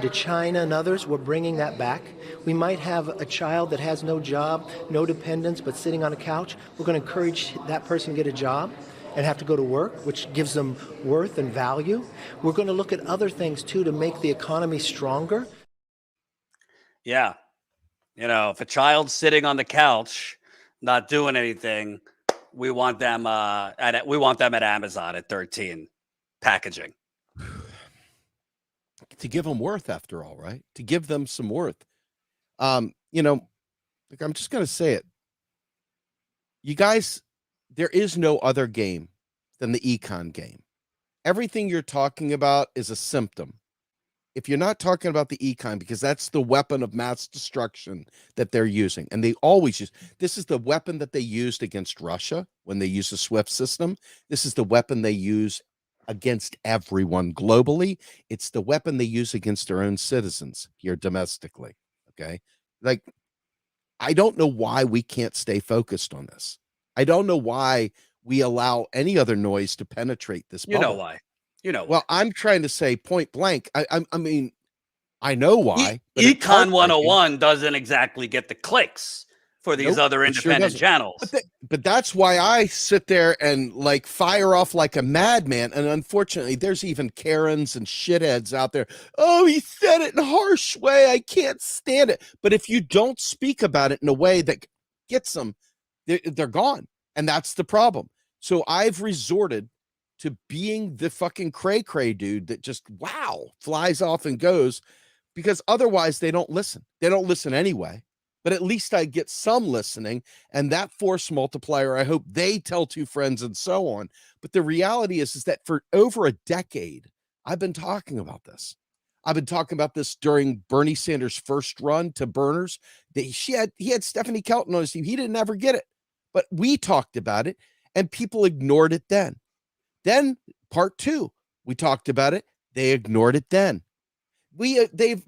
[SPEAKER 12] to China and others. We're bringing that back. We might have a child that has no job, no dependents, but sitting on a couch. We're going to encourage that person to get a job and have to go to work, which gives them worth and value. We're going to look at other things, too, to make the economy stronger.
[SPEAKER 1] Yeah. If a child's sitting on the couch, not doing anything, we want them at Amazon at 13 packaging.
[SPEAKER 2] To give them worth, after all, right? To give them some worth. I'm just going to say it. You guys, there is no other game than the econ game. Everything you're talking about is a symptom. if you're not talking about the econ, because that's the weapon of mass destruction that they're using, and they always use, this is the weapon that they used against Russia when they use the SWIFT system. This is the weapon they use against everyone globally. It's the weapon they use against their own citizens here domestically. Okay. Like, I don't know why we can't stay focused on this. I don't know why we allow any other noise to penetrate this bubble.
[SPEAKER 1] You know why. You know,
[SPEAKER 2] well, I'm trying to say point blank. I mean, I know why.
[SPEAKER 1] Econ 101 doesn't exactly get the clicks for these other independent channels.
[SPEAKER 2] But that's why I sit there and like fire off like a madman. And unfortunately, there's even Karens and shitheads out there. Oh, he said it in a harsh way. I can't stand it. But if you don't speak about it in a way that gets them, they're gone. And that's the problem. So I've resorted to being the fucking cray dude that just, wow, flies off and goes, because otherwise they don't listen. They don't listen anyway, but at least I get some listening, and that force multiplier, I hope they tell 2 friends and so on. But the reality is that for over a decade, I've been talking about this. I've been talking about this during Bernie Sanders' first run to burners. He had Stephanie Kelton on his team. He didn't ever get it, but we talked about it and people ignored it then. Then part 2, we talked about it. They ignored it then.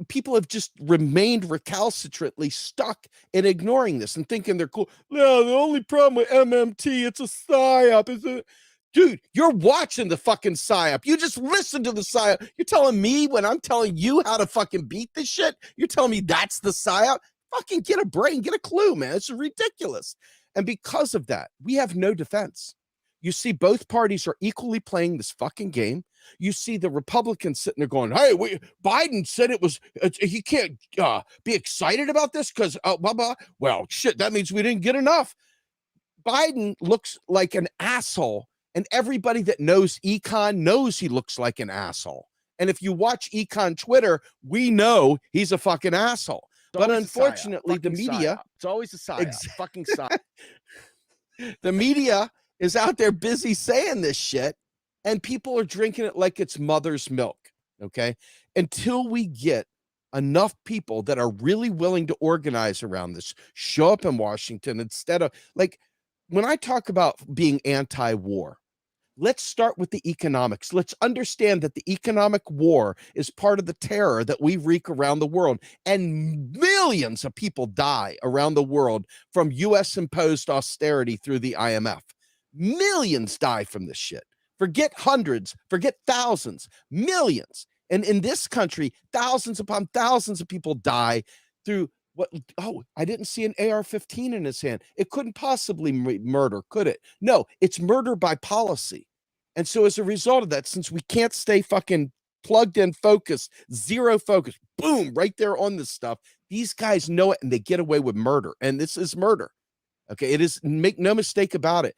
[SPEAKER 2] People have just remained recalcitrantly stuck in ignoring this and thinking they're cool. No, the only problem with MMT, it's a psyop. Dude, you're watching the fucking psyop. You just listen to the psyop. You're telling me when I'm telling you how to fucking beat this shit, you're telling me that's the psyop? Fucking get a brain, get a clue, man. It's ridiculous. And because of that, we have no defense. You see both parties are equally playing this fucking game. You see the Republicans sitting there going, hey, Biden said he can't be excited about this because blah, blah. Well, shit, that means we didn't get enough. Biden looks like an asshole, and everybody that knows econ knows he looks like an asshole. And if you watch econ Twitter, we know he's a fucking asshole. But unfortunately, the media, it's always a psyop, fucking psyop. The media is out there busy saying this shit, and people are drinking it like it's mother's milk. Okay. Until we get enough people that are really willing to organize around this, show up in Washington instead of, like, when I talk about being anti-war, let's start with the economics. Let's understand that the economic war is part of the terror that we wreak around the world, and millions of people die around the world from US imposed austerity through the IMF. Millions die from this shit. Forget hundreds, forget thousands, millions. And in this country, thousands upon thousands of people die through what? Oh, I didn't see an AR-15 in his hand. It couldn't possibly murder, could it? No, it's murder by policy. And so as a result of that, since we can't stay fucking plugged in, focused, zero focus, boom, right there on this stuff, these guys know it and they get away with murder. And this is murder. Okay, it is, make no mistake about it.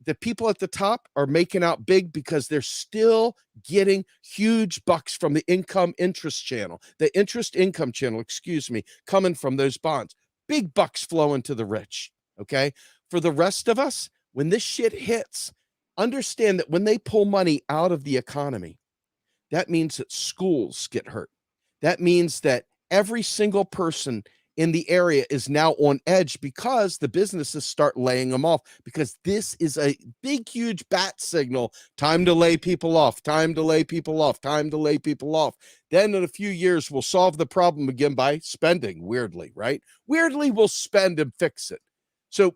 [SPEAKER 2] The people at the top are making out big because they're still getting huge bucks from the interest income channel, excuse me, coming from those bonds. Big bucks flowing to the rich, okay? For the rest of us, when this shit hits, understand that when they pull money out of the economy, that means that schools get hurt. That means that every single person in the area is now on edge because the businesses start laying them off, because this is a big, huge bat signal. Time to lay people off, time to lay people off, time to lay people off. Then in a few years, we'll solve the problem again by spending, weirdly, right? Weirdly, we'll spend and fix it. So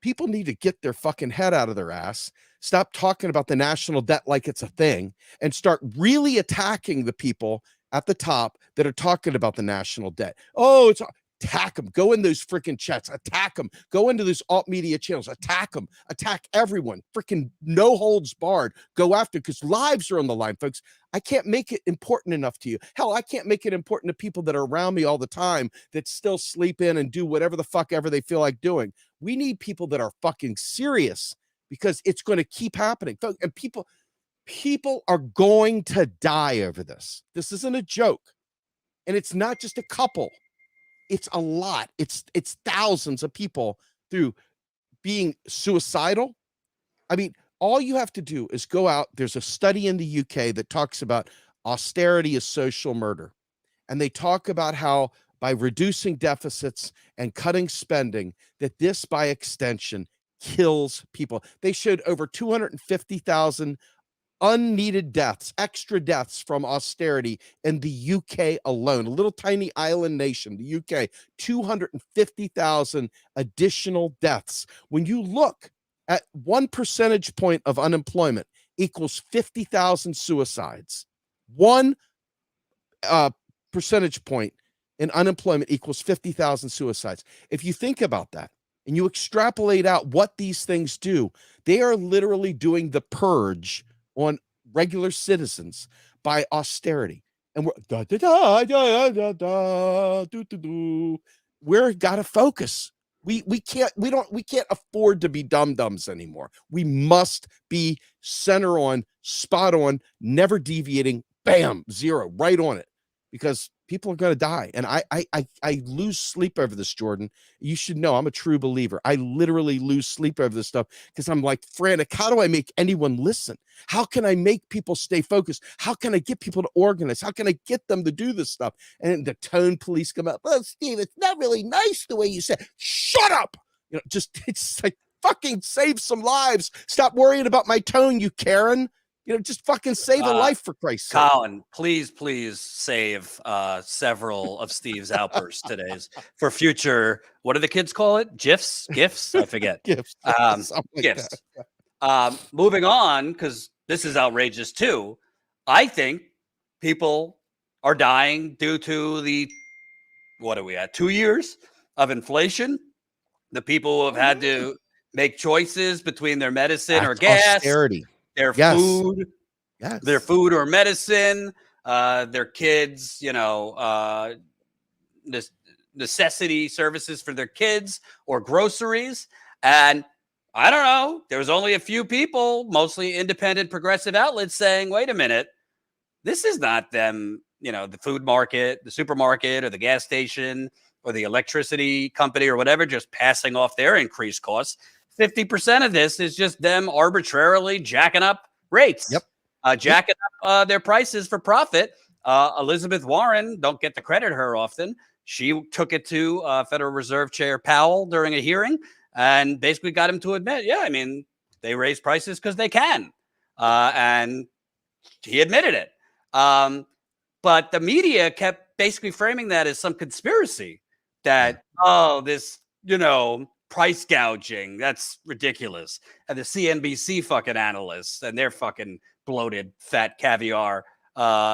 [SPEAKER 2] people need to get their fucking head out of their ass, stop talking about the national debt like it's a thing, and start really attacking the people at the top that are talking about the national debt. Oh, it's attack them. Go in those freaking chats. Attack them. Go into those alt media channels. Attack them. Attack everyone. Freaking no holds barred. Go after, because lives are on the line, folks. I can't make it important enough to you. Hell, I can't make it important to people that are around me all the time that still sleep in and do whatever the fuck ever they feel like doing. We need people that are fucking serious, because it's going to keep happening. And people are going to die over this. This isn't a joke. And it's not just a couple. It's a lot. It's thousands of people through being suicidal. I mean, all you have to do is go out. There's a study in the UK that talks about austerity is social murder. And they talk about how by reducing deficits and cutting spending, that this by extension kills people. They showed over 250,000 unneeded deaths, extra deaths from austerity in the UK alone, a little tiny island nation, the UK, 250,000 additional deaths. When you look at 1 percentage point of unemployment equals 50,000 suicides. 1 percentage point in unemployment equals 50,000 suicides. If you think about that and you extrapolate out what these things do, they are literally doing the purge on regular citizens by austerity. And we're got to focus. We can't afford to be dum-dums anymore. We must be center on, spot on, never deviating, bam, zero, right on it, because people are going to die. And I lose sleep over this, Jordan. You should know I'm a true believer. I literally lose sleep over this stuff because I'm like frantic. How do I make anyone listen? How can I make people stay focused? How can I get people to organize? How can I get them to do this stuff? And the tone police come up. Oh, Steve, it's not really nice the way you said. Shut up. You know, just it's like fucking save some lives. Stop worrying about my tone, you Karen. You know, just fucking save a life for Christ's sake.
[SPEAKER 1] Colin, please save several of Steve's outbursts today for future. What do the kids call it? GIFs? I forget.
[SPEAKER 2] GIFs.
[SPEAKER 1] GIFs. Moving on, because this is outrageous too. I think people are dying due to the, what are we at? 2 years of inflation. The people who have had to make choices between their medicine or gas.
[SPEAKER 2] Austerity.
[SPEAKER 1] Their food, their food or medicine, their kids, necessity services for their kids or groceries. And I don't know, there was only a few people, mostly independent progressive outlets saying, wait a minute, this is not them, the food market, the supermarket or the gas station or the electricity company or whatever, just passing off their increased costs. 50% of this is just them arbitrarily jacking up rates, jacking up their prices for profit. Elizabeth Warren, don't get to credit her often. She took it to Federal Reserve Chair Powell during a hearing and basically got him to admit, they raise prices because they can. And he admitted it. But the media kept basically framing that as some conspiracy that, this, price gouging, that's ridiculous. And the CNBC fucking analysts and their fucking bloated, fat caviar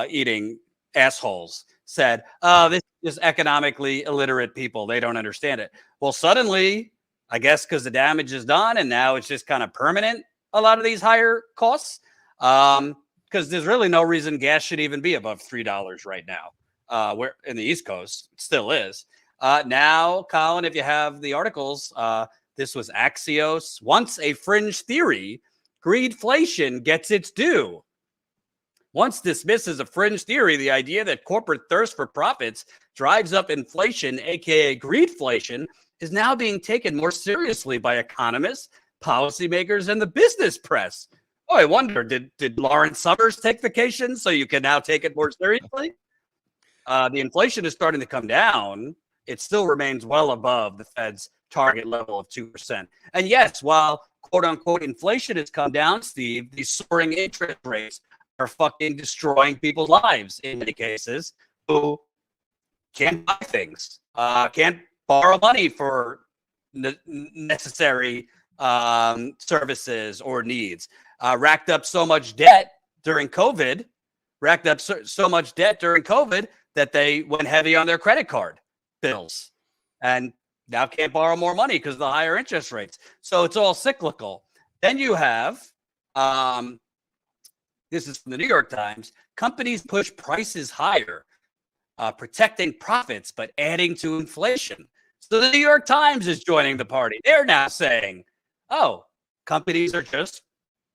[SPEAKER 1] eating assholes said, this is economically illiterate people. They don't understand it. Well, suddenly, I guess because the damage is done and now it's just kind of permanent, a lot of these higher costs, because there's really no reason gas should even be above $3 right now. Where in the East Coast, it still is. Now, Colin, if you have the articles, this was Axios. Once a fringe theory, greedflation gets its due. Once dismissed as a fringe theory, the idea that corporate thirst for profits drives up inflation, aka greedflation, is now being taken more seriously by economists, policymakers, and the business press. Oh, I wonder, did Lawrence Summers take vacation so you can now take it more seriously? The inflation is starting to come down. It still remains well above the Fed's target level of 2%. And yes, while quote unquote inflation has come down, Steve, these soaring interest rates are fucking destroying people's lives in many cases who can't buy things, can't borrow money for necessary services or needs. Racked up so much debt during COVID that they went heavy on their credit card bills and now can't borrow more money because of the higher interest rates. So it's all cyclical. Then you have, this is from the New York Times, companies push prices higher, protecting profits, but adding to inflation. So the New York Times is joining the party. They're now saying, companies are just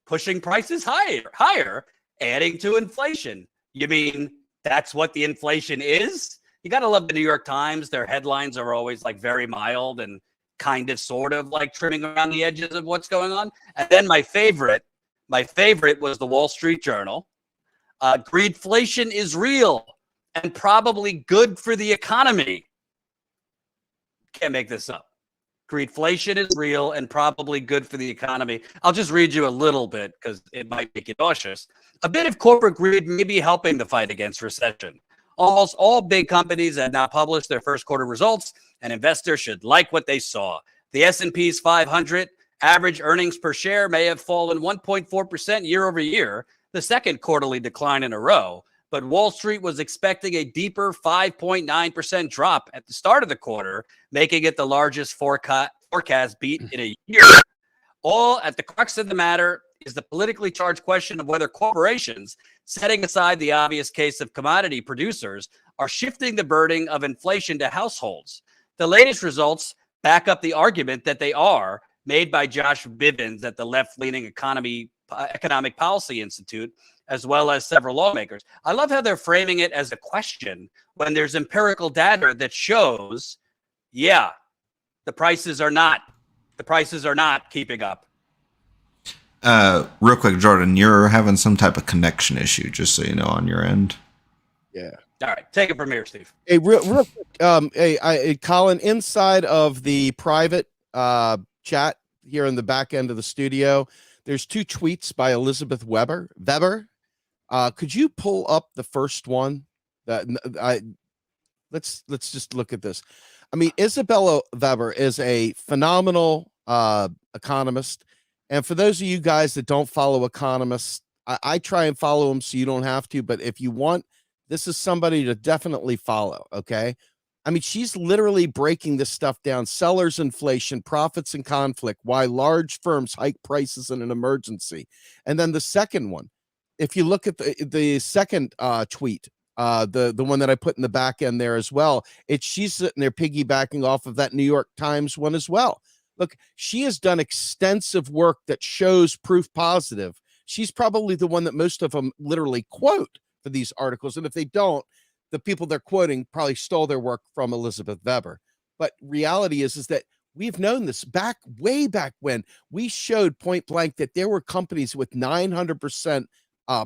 [SPEAKER 1] pushing prices higher, adding to inflation. You mean that's what the inflation is? You got to love the New York Times. Their headlines are always like very mild and kind of sort of like trimming around the edges of what's going on. And then my favorite was the Wall Street Journal. Greedflation is real and probably good for the economy. Can't make this up. Greedflation is real and probably good for the economy. I'll just read you a little bit because it might make you nauseous. A bit of corporate greed may be helping the fight against recession. Almost all big companies have now published their first quarter results, and investors should like what they saw. The S&P's 500 average earnings per share may have fallen 1.4% year over year, the second quarterly decline in a row. But Wall Street was expecting a deeper 5.9% drop at the start of the quarter, making it the largest forecast beat in a year. All at the crux of the matter is the politically charged question of whether corporations, setting aside the obvious case of commodity producers, are shifting the burden of inflation to households. The latest results back up the argument that they are, made by Josh Bivens at the left-leaning Economic Policy Institute, as well as several lawmakers. I love how they're framing it as a question when there's empirical data that shows, yeah, the prices are not keeping up.
[SPEAKER 3] Real quick, Jordan, you're having some type of connection issue, just so you know, on your end.
[SPEAKER 2] Yeah.
[SPEAKER 1] All right, take it from here, Steve.
[SPEAKER 2] Hey, real quick, Colin, inside of the private chat here in the back end of the studio, there's two tweets by Elizabeth Weber. Could you pull up the first one? Let's just look at this. I mean, Isabella Weber is a phenomenal economist. And for those of you guys that don't follow economists, I try and follow them so you don't have to. But if you want, this is somebody to definitely follow. Okay. I mean, she's literally breaking this stuff down. Sellers, inflation, profits, and conflict. Why large firms hike prices in an emergency. And then the second one, if you look at the second tweet, the one that I put in the back end there as well, she's sitting there piggybacking off of that New York Times one as well. Look, she has done extensive work that shows proof positive. She's probably the one that most of them literally quote for these articles. And if they don't, the people they're quoting probably stole their work from Elizabeth Weber. But reality is that we've known this way back when we showed point blank that there were companies with 900%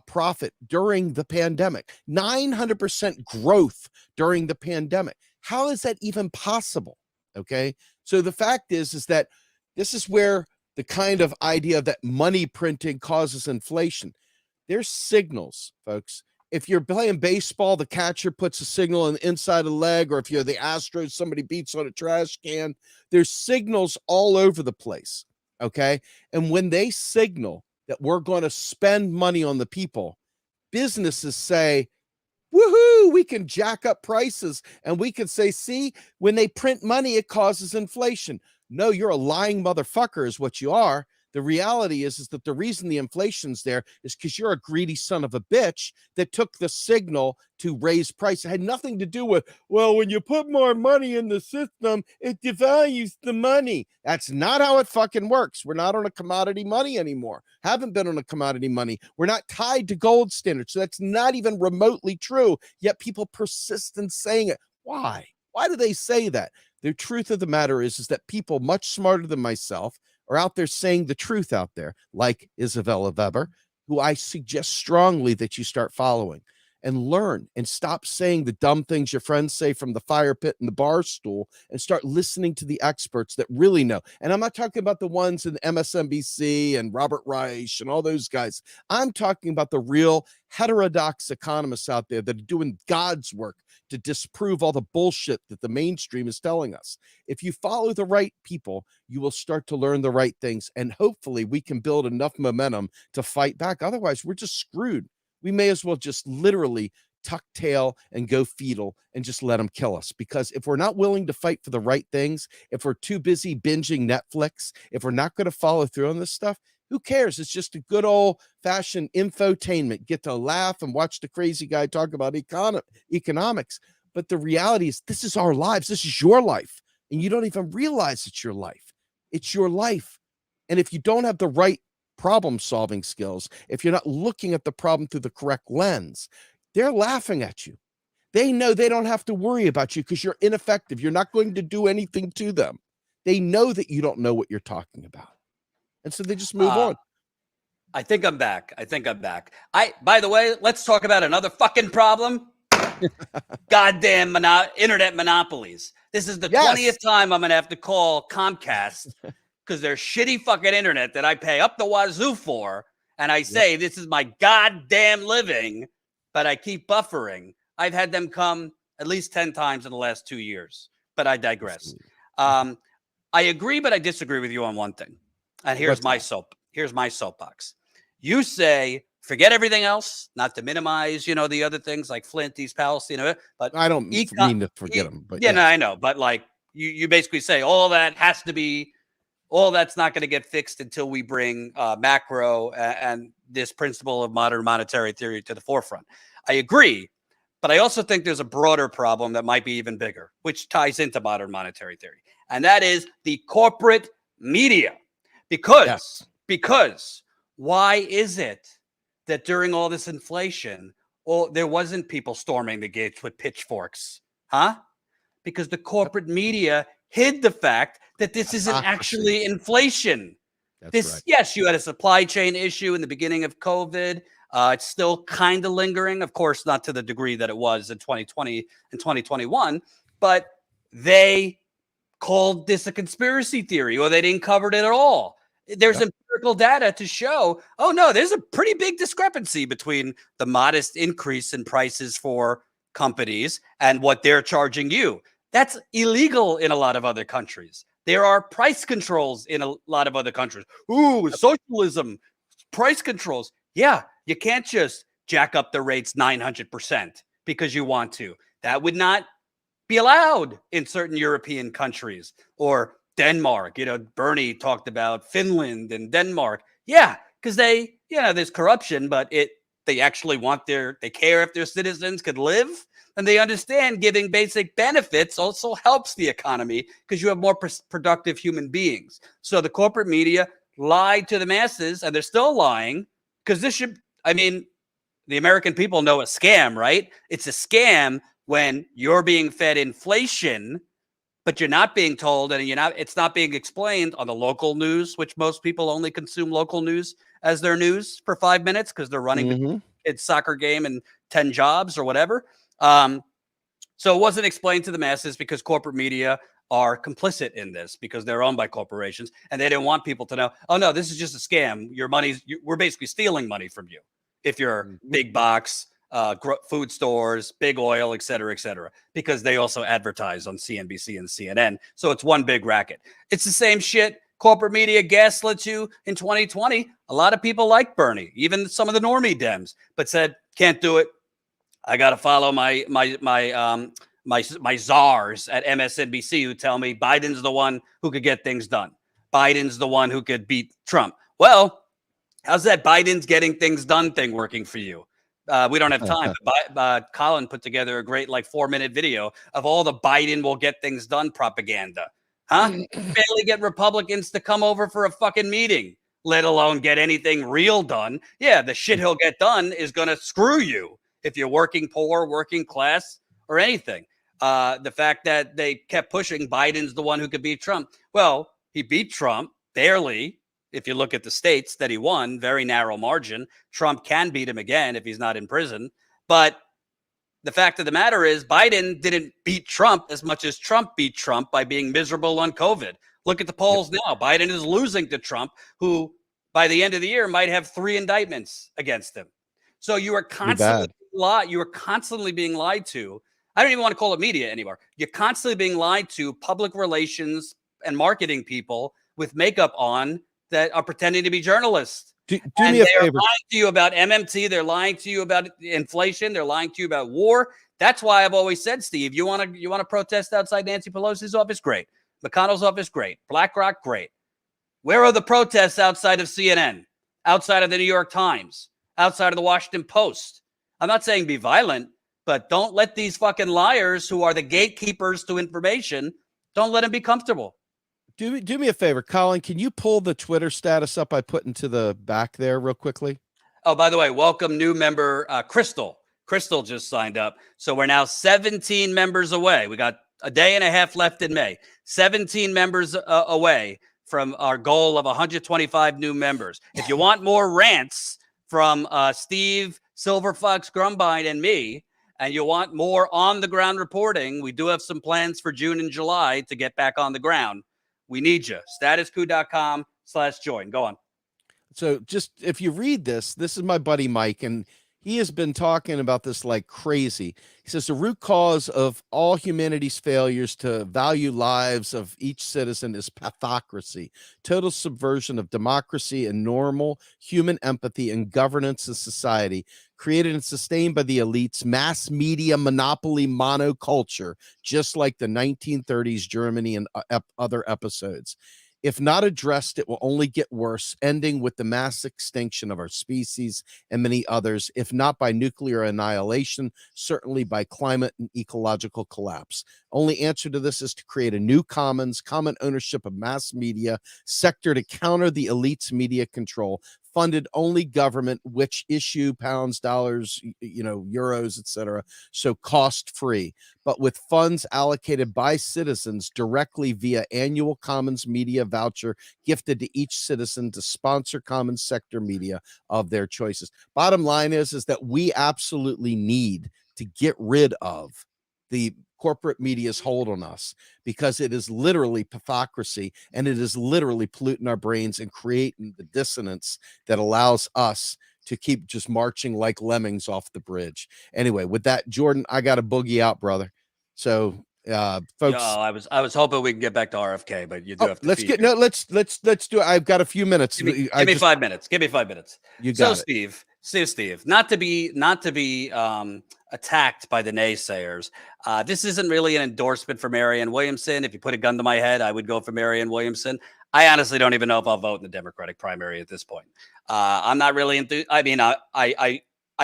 [SPEAKER 2] profit during the pandemic, 900% growth during the pandemic. How is that even possible? Okay. So the fact is that this is where the kind of idea that money printing causes inflation. There's signals, folks. If you're playing baseball, the catcher puts a signal on the inside of the leg, or if you're the Astros, somebody beats on a trash can. There's signals all over the place. Okay. And when they signal that we're going to spend money on the people, businesses say, woohoo, we can jack up prices. And we can say, see, when they print money, it causes inflation. No, you're a lying motherfucker is what you are. The reality is that the reason the inflation's there is because you're a greedy son of a bitch that took the signal to raise price. It had nothing to do with, well, when you put more money in the system, it devalues the money. That's not how it fucking works. We're not on a commodity money anymore. Haven't been on a commodity money. We're not tied to gold standards. So that's not even remotely true. Yet people persist in saying it. Why? Why do they say that? The truth of the matter is that people much smarter than myself are out there saying the truth out there, like Isabella Weber, who I suggest strongly that you start following and learn and stop saying the dumb things your friends say from the fire pit and the bar stool and start listening to the experts that really know. And I'm not talking about the ones in MSNBC and Robert Reich and all those guys. I'm talking about the real heterodox economists out there that are doing God's work to disprove all the bullshit that the mainstream is telling us. If you follow the right people, you will start to learn the right things. And hopefully we can build enough momentum to fight back. Otherwise, we're just screwed. We may as well just literally tuck tail and go fetal and just let them kill us. Because if we're not willing to fight for the right things, if we're too busy binging Netflix, if we're not going to follow through on this stuff, who cares? It's just a good old-fashioned infotainment. Get to laugh and watch the crazy guy talk about economics. But the reality is this is our lives. This is your life. And you don't even realize it's your life. It's your life. And if you don't have the right problem-solving skills, if you're not looking at the problem through the correct lens, they're laughing at you. They know they don't have to worry about you because you're ineffective. You're not going to do anything to them. They know that you don't know what you're talking about. And so they just move on.
[SPEAKER 1] I think I'm back. By the way, let's talk about another fucking problem. Goddamn internet monopolies. This is the 20th time I'm going to have to call Comcast because their shitty fucking internet that I pay up the wazoo for. And I say, this is my goddamn living, but I keep buffering. I've had them come at least 10 times in the last 2 years, but I digress. I agree, but I disagree with you on one thing. And here's my soapbox. You say, forget everything else, not to minimize, the other things like Flint, East Palestine, but
[SPEAKER 2] I don't mean to forget them. But
[SPEAKER 1] no, I know. But like you basically say all that's not going to get fixed until we bring macro and this principle of modern monetary theory to the forefront. I agree. But I also think there's a broader problem that might be even bigger, which ties into modern monetary theory. And that is the corporate media. Because why is it that during all this inflation, there wasn't people storming the gates with pitchforks? Huh? Because the corporate media hid the fact that this isn't actually inflation. Yes, you had a supply chain issue in the beginning of COVID. It's still kind of lingering, of course, not to the degree that it was in 2020 and 2021, but they called this a conspiracy theory, or they didn't cover it at all. There's empirical data to show, oh no, there's a pretty big discrepancy between the modest increase in prices for companies and what they're charging you. That's illegal in a lot of other countries. There are price controls in a lot of other countries. Ooh, socialism, price controls. Yeah, you can't just jack up the rates 900% because you want to. That would not be allowed in certain European countries or Denmark. Bernie talked about Finland and Denmark. Yeah, because there's corruption, but they actually they care if their citizens could live, and they understand giving basic benefits also helps the economy because you have more productive human beings. So the corporate media lied to the masses, and they're still lying because the American people know a scam, right? It's a scam when you're being fed inflation, but you're not being told, and it's not being explained on the local news, which most people only consume local news as their news for 5 minutes because they're running the kids' soccer game and 10 jobs or whatever. So it wasn't explained to the masses because corporate media are complicit in this because they're owned by corporations, and they didn't want people to know, oh no, this is just a scam. We're basically stealing money from you. If you're big box, food stores, big oil, et cetera, because they also advertise on CNBC and CNN. So it's one big racket. It's the same shit. Corporate media gaslit you in 2020. A lot of people like Bernie, even some of the normie Dems, but said, can't do it. I got to follow my czars at MSNBC who tell me Biden's the one who could get things done. Biden's the one who could beat Trump. Well, how's that Biden's getting things done thing working for you? We don't have time, but Colin put together a great 4-minute video of all the Biden will get things done propaganda. Huh? Barely get Republicans to come over for a fucking meeting, let alone get anything real done. Yeah, the shit he'll get done is going to screw you if you're working poor, working class, or anything. The fact that they kept pushing Biden's the one who could beat Trump. Well, he beat Trump barely. If you look at the states that he won, very narrow margin. Trump can beat him again if he's not in prison. But the fact of the matter is Biden didn't beat Trump as much as Trump beat Trump by being miserable on COVID. Look at the polls now. Biden is losing to Trump, who by the end of the year might have 3 indictments against him. So you are constantly being lied to. I don't even want to call it media anymore. You're constantly being lied to, public relations and marketing people with makeup on that are pretending to be journalists.
[SPEAKER 2] Do me a favor.
[SPEAKER 1] They're lying to you about MMT. They're lying to you about inflation. They're lying to you about war. That's why I've always said, Steve, you want to protest outside Nancy Pelosi's office? Great. McConnell's office? Great. BlackRock? Great. Where are the protests outside of CNN, outside of the New York Times, outside of the Washington Post? I'm not saying be violent, but don't let these fucking liars who are the gatekeepers to information, don't let them be comfortable.
[SPEAKER 2] Do me a favor, Colin. Can you pull the Twitter status up I put into the back there real quickly?
[SPEAKER 1] Oh, by the way, welcome new member Crystal. Crystal just signed up. So we're now 17 members away. We got a day and a half left in May. 17 members away from our goal of 125 new members. If you want more rants from Steve, Silver Fox, Grumbine, and me, and you want more on-the-ground reporting, we do have some plans for June and July to get back on the ground. We need you. StatusCoup.com/join. Go on.
[SPEAKER 2] So just if you read this is my buddy Mike, and he has been talking about this like crazy. He says the root cause of all humanity's failures to value lives of each citizen is pathocracy, total subversion of democracy and normal human empathy and governance in society, created and sustained by the elites, mass media monopoly monoculture, just like the 1930s Germany and other episodes. If not addressed, it will only get worse, ending with the mass extinction of our species and many others, if not by nuclear annihilation, certainly by climate and ecological collapse. Only answer to this is to create a new commons, common ownership of mass media sector to counter the elites' media control, funded only government, which issue pounds, dollars, euros, etc. So cost free, but with funds allocated by citizens directly via annual commons media voucher gifted to each citizen to sponsor commons sector media of their choices. Bottom line is that we absolutely need to get rid of the corporate media's hold on us, because it is literally pathocracy, and it is literally polluting our brains and creating the dissonance that allows us to keep just marching like lemmings off the bridge. Anyway, with that, Jordan, I got to boogie out, brother. So folks,
[SPEAKER 1] I was hoping we can get back to RFK, but you do have to
[SPEAKER 2] let's do it. I've got a few minutes.
[SPEAKER 1] Give me 5 minutes. Give me 5 minutes.
[SPEAKER 2] You got
[SPEAKER 1] it. Steve, not to be attacked by the naysayers. This isn't really an endorsement for Marianne Williamson. If you put a gun to my head, I would go for Marianne Williamson. I honestly don't even know if I'll vote in the Democratic primary at this point. I'm not really I mean, I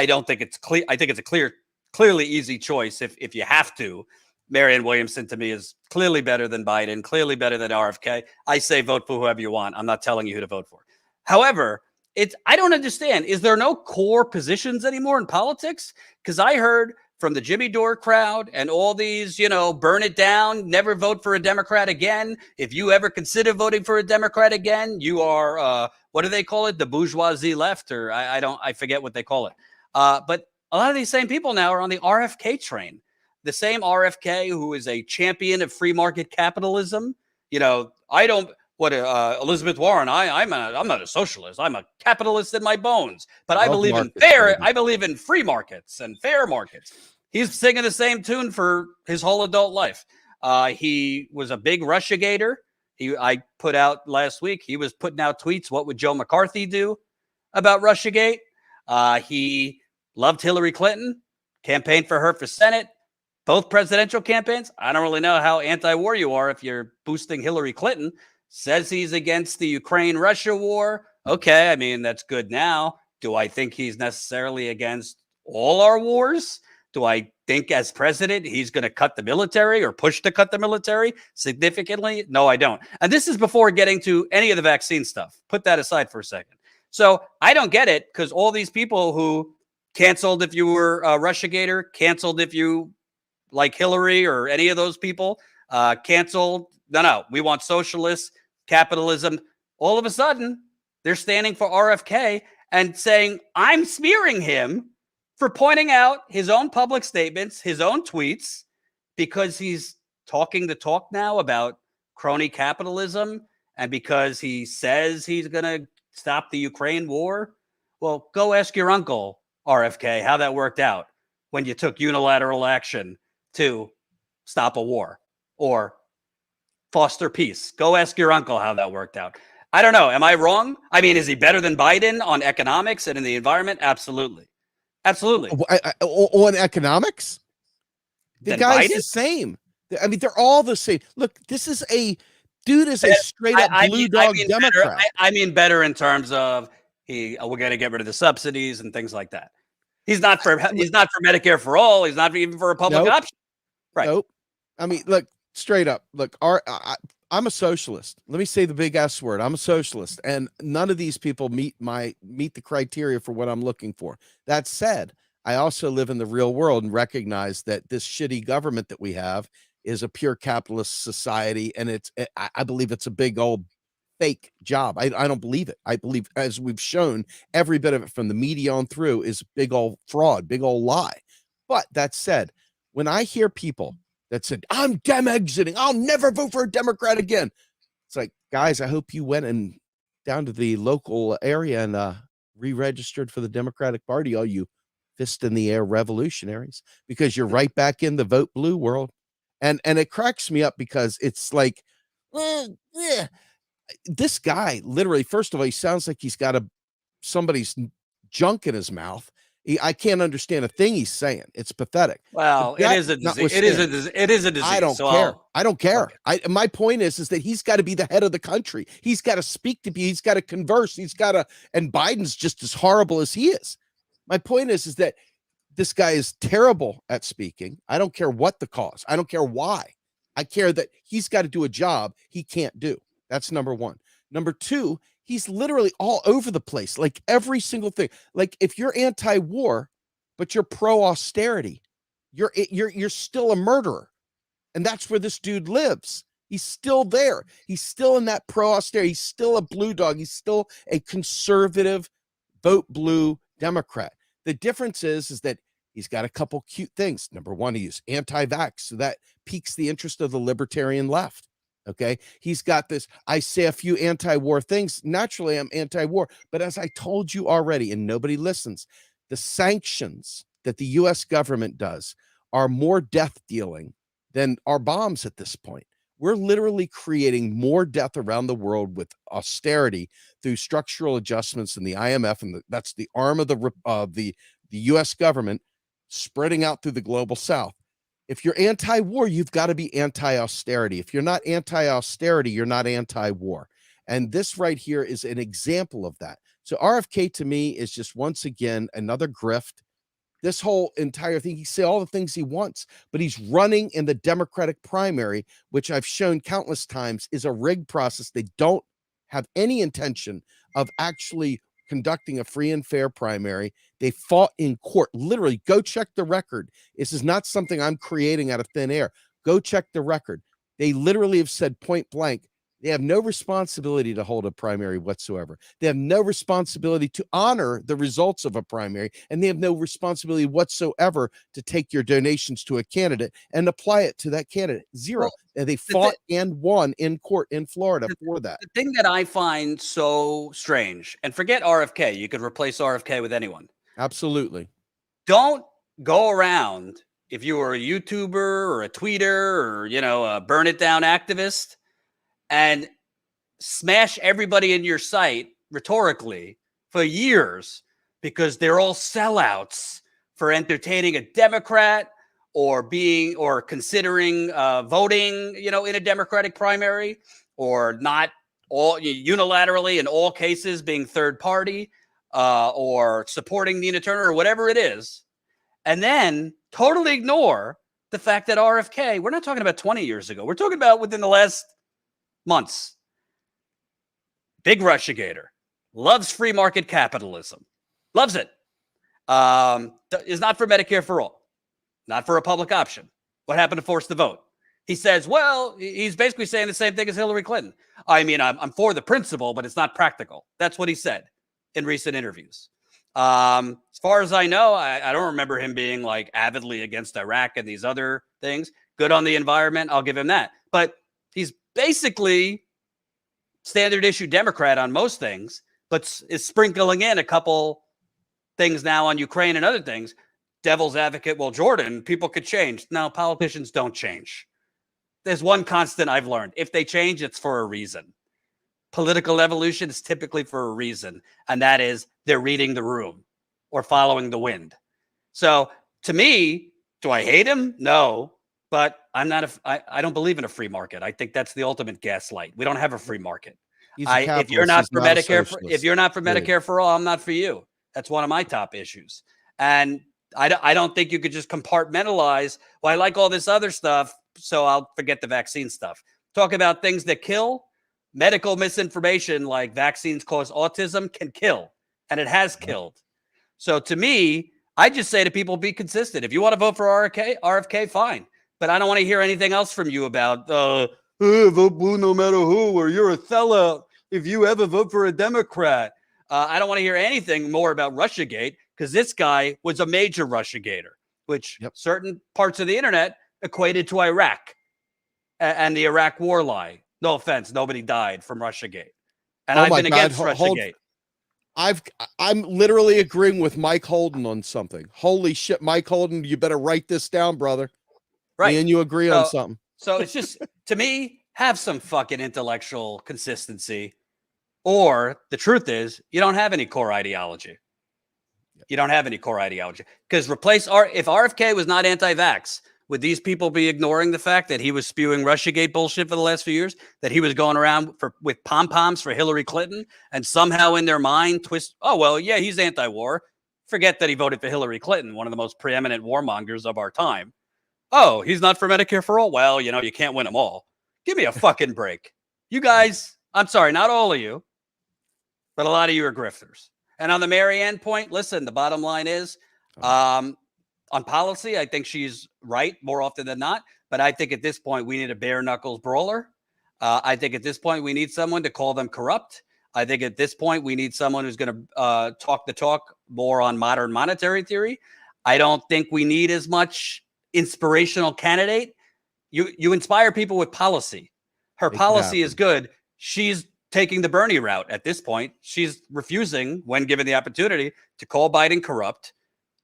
[SPEAKER 1] don't think it's clear. I think it's a clearly easy choice. If you have to, Marianne Williamson to me is clearly better than Biden, clearly better than RFK. I say vote for whoever you want. I'm not telling you who to vote for. However, I don't understand. Is there no core positions anymore in politics? Because I heard from the Jimmy Dore crowd and all these, burn it down, never vote for a Democrat again. If you ever consider voting for a Democrat again, you are, what do they call it? The bourgeoisie left, or I forget what they call it. But a lot of these same people now are on the RFK train. The same RFK who is a champion of free market capitalism. Elizabeth Warren, I'm not a socialist. I'm a capitalist in my bones, but I believe in fair. I believe in free markets and fair markets. He's singing the same tune for his whole adult life. He was a big Russiagator. I put out last week, he was putting out tweets. What would Joe McCarthy do about Russiagate? He loved Hillary Clinton, campaigned for her for Senate, both presidential campaigns. I don't really know how anti-war you are if you're boosting Hillary Clinton. Says he's against the Ukraine-Russia war. Okay, I mean, that's good now. Do I think he's necessarily against all our wars? Do I think as president he's going to cut the military or push to cut the military significantly? No, I don't. And this is before getting to any of the vaccine stuff. Put that aside for a second. So I don't get it, because all these people who canceled if you were a Russiagator, canceled if you like Hillary or any of those people, canceled. No, we want socialists, capitalism. All of a sudden, they're standing for RFK and saying, I'm smearing him for pointing out his own public statements, his own tweets, because he's talking the talk now about crony capitalism, and because he says he's going to stop the Ukraine war. Well, go ask your uncle, RFK, how that worked out when you took unilateral action to stop a war or foster peace. Go ask your uncle how that worked out. I don't know. Am I wrong? I mean, is he better than Biden on economics and in the environment? Absolutely. Absolutely.
[SPEAKER 2] On economics? The guy's
[SPEAKER 1] Biden?
[SPEAKER 2] the same. I mean, they're all the same. Look, this is a dude is a straight up blue dog Democrat.
[SPEAKER 1] I mean better in terms of we're going to get rid of the subsidies and things like that. He's not for Medicare for all. He's not even for a public option. Right.
[SPEAKER 2] Nope. I mean, look, straight up. Look, I'm a socialist. Let me say the big S word. I'm a socialist, and none of these people meet the criteria for what I'm looking for. That said, I also live in the real world and recognize that this shitty government that we have is a pure capitalist society, and I believe it's a big old fake job. I don't believe it. I believe, as we've shown, every bit of it from the media on through is big old fraud, big old lie. But that said, when I hear people that said, I'm Dem exiting, I'll never vote for a Democrat again. It's like, guys, I hope you went and down to the local area and re-registered for the Democratic Party, all you fist in the air revolutionaries, because you're right back in the vote blue world. And it cracks me up because it's like, this guy literally, first of all, he sounds like he's got somebody's junk in his mouth. I can't understand a thing he's saying. It's pathetic.
[SPEAKER 1] Well, it is a disease. It is a disease.
[SPEAKER 2] I don't care. I don't care. Okay. My point is that he's got to be the head of the country. He's got to speak to people. He's got to converse. He's got to, and Biden's just as horrible as he is. My point is that this guy is terrible at speaking. I don't care what the cause. I don't care why. I care that he's got to do a job he can't do. That's number one. Number two, he's literally all over the place. Like every single thing. Like if you're anti-war, but you're pro-austerity, you're still a murderer. And that's where this dude lives. He's still there. He's still in that pro-austerity. He's still a blue dog. He's still a conservative, vote blue Democrat. The difference is that he's got a couple cute things. Number one, he's anti-vax, so that piques the interest of the libertarian left. Okay. He's got this. I say a few anti-war things. Naturally, I'm anti-war. But as I told you already, and nobody listens, the sanctions that the U.S. government does are more death dealing than our bombs at this point. We're literally creating more death around the world with austerity through structural adjustments in the IMF, and that's the arm of the U.S. government spreading out through the global South. If you're anti-war, you've got to be anti-austerity. If you're not anti-austerity, you're not anti-war. And this right here is an example of that. So RFK to me is just once again another grift. This whole entire thing, he say all the things he wants, but he's running in the Democratic primary, which I've shown countless times is a rigged process. They don't have any intention of actually conducting a free and fair primary. They fought in court. Literally, go check the record. This is not something I'm creating out of thin air. Go check the record. They literally have said point blank, they have no responsibility to hold a primary whatsoever. They have no responsibility to honor the results of a primary, and they have no responsibility whatsoever to take your donations to a candidate and apply it to that candidate. Zero. Well, and they fought and won in court in Florida for that.
[SPEAKER 1] The thing that I find so strange, and forget RFK, you could replace RFK with anyone.
[SPEAKER 2] Absolutely.
[SPEAKER 1] Don't go around, if you were a YouTuber or a tweeter or, a burn it down activist, and smash everybody in your site rhetorically for years because they're all sellouts for entertaining a Democrat or considering voting, in a Democratic primary, or not all unilaterally in all cases being third party or supporting Nina Turner or whatever it is. And then totally ignore the fact that RFK, we're not talking about 20 years ago. We're talking about within the last months. Big Russiagator, loves free market capitalism, loves it. Is not for Medicare for all, not for a public option. What happened to force the vote? He says, well, he's basically saying the same thing as Hillary Clinton. I mean, I'm for the principle, but it's not practical. That's what he said in recent interviews. As far as I know, I don't remember him being like avidly against Iraq and these other things. Good on the environment, I'll give him that. But he's basically standard issue Democrat on most things, but is sprinkling in a couple things now on Ukraine and other things. Devil's advocate, well, Jordan, people could change. No, politicians don't change. There's one constant I've learned. If they change, it's for a reason. Political evolution is typically for a reason, and that is they're reading the room or following the wind. So to me, do I hate him? No. But I don't believe in a free market. I think that's the ultimate gaslight. We don't have a free market. If you're not for Medicare for all, I'm not for you. That's one of my top issues. And I don't think you could just compartmentalize. Well, I like all this other stuff, so I'll forget the vaccine stuff. Talk about things that kill. Medical misinformation like vaccines cause autism can kill, and it has killed. So to me, I just say to people, be consistent. If you want to vote for RFK, fine. But I don't want to hear anything else from you about vote blue no matter who, or you're a sellout. if you ever vote for a Democrat. I don't want to hear anything more about Russiagate because this guy was a major Russiagator, which certain parts of the internet equated to Iraq and the Iraq war lie. No offense, nobody died from Russiagate. And I've been against Russiagate.
[SPEAKER 2] I'm literally agreeing with Mike Holden on something. Holy shit, Mike Holden, you better write this down, brother.
[SPEAKER 1] Right.
[SPEAKER 2] Me and you agree on something.
[SPEAKER 1] So it's just, to me, have some fucking intellectual consistency. Or the truth is, you don't have any core ideology. You don't have any core ideology. Because if RFK was not anti-vax, would these people be ignoring the fact that he was spewing Russiagate bullshit for the last few years? That he was going around with pom-poms for Hillary Clinton and somehow in their mind twist, oh, well, yeah, he's anti-war. Forget that he voted for Hillary Clinton, one of the most preeminent warmongers of our time. Oh, he's not for Medicare for all? Well, you can't win them all. Give me a fucking break. You guys, I'm sorry, not all of you, but a lot of you are grifters. And on the Marianne point, listen, the bottom line is, on policy, I think she's right more often than not. But I think at this point, we need a bare knuckles brawler. I think at this point, we need someone to call them corrupt. I think at this point, we need someone who's going to talk the talk more on modern monetary theory. I don't think we need as much inspirational candidate. You inspire people with policy. Her policy is good. She's taking the Bernie route at this point. She's refusing, when given the opportunity, to call Biden corrupt,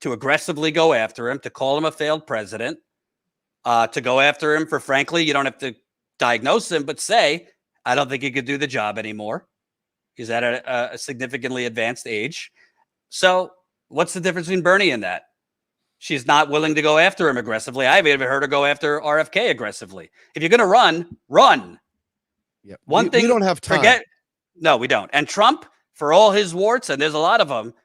[SPEAKER 1] to aggressively go after him, to call him a failed president, to go after him for, frankly, you don't have to diagnose him, but say, I don't think he could do the job anymore. He's at a significantly advanced age. So what's the difference between Bernie and that? She's not willing to go after him aggressively. I've even heard her go after RFK aggressively. If you're going to run.
[SPEAKER 2] Yeah.
[SPEAKER 1] One thing,
[SPEAKER 2] we don't have time.
[SPEAKER 1] No, we don't. And Trump, for all his warts, and there's a lot of them,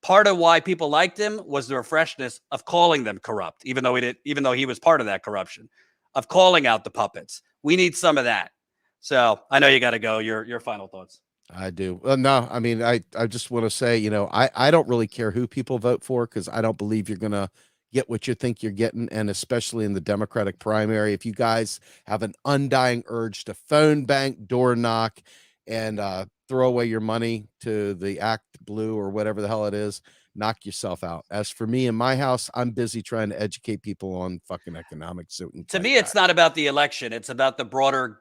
[SPEAKER 1] part of why people liked him was the freshness of calling them corrupt, even though he was part of that corruption, of calling out the puppets. We need some of that. So I know you got to go. Your final thoughts.
[SPEAKER 2] I do. Well, no, I mean, I just want to say, I don't really care who people vote for, because I don't believe you're going to get what you think you're getting. And especially in the Democratic primary, if you guys have an undying urge to phone bank, door knock, and throw away your money to the Act Blue or whatever the hell it is, knock yourself out. As for me in my house, I'm busy trying to educate people on fucking economics.
[SPEAKER 1] To me, it's not about the election. It's about the broader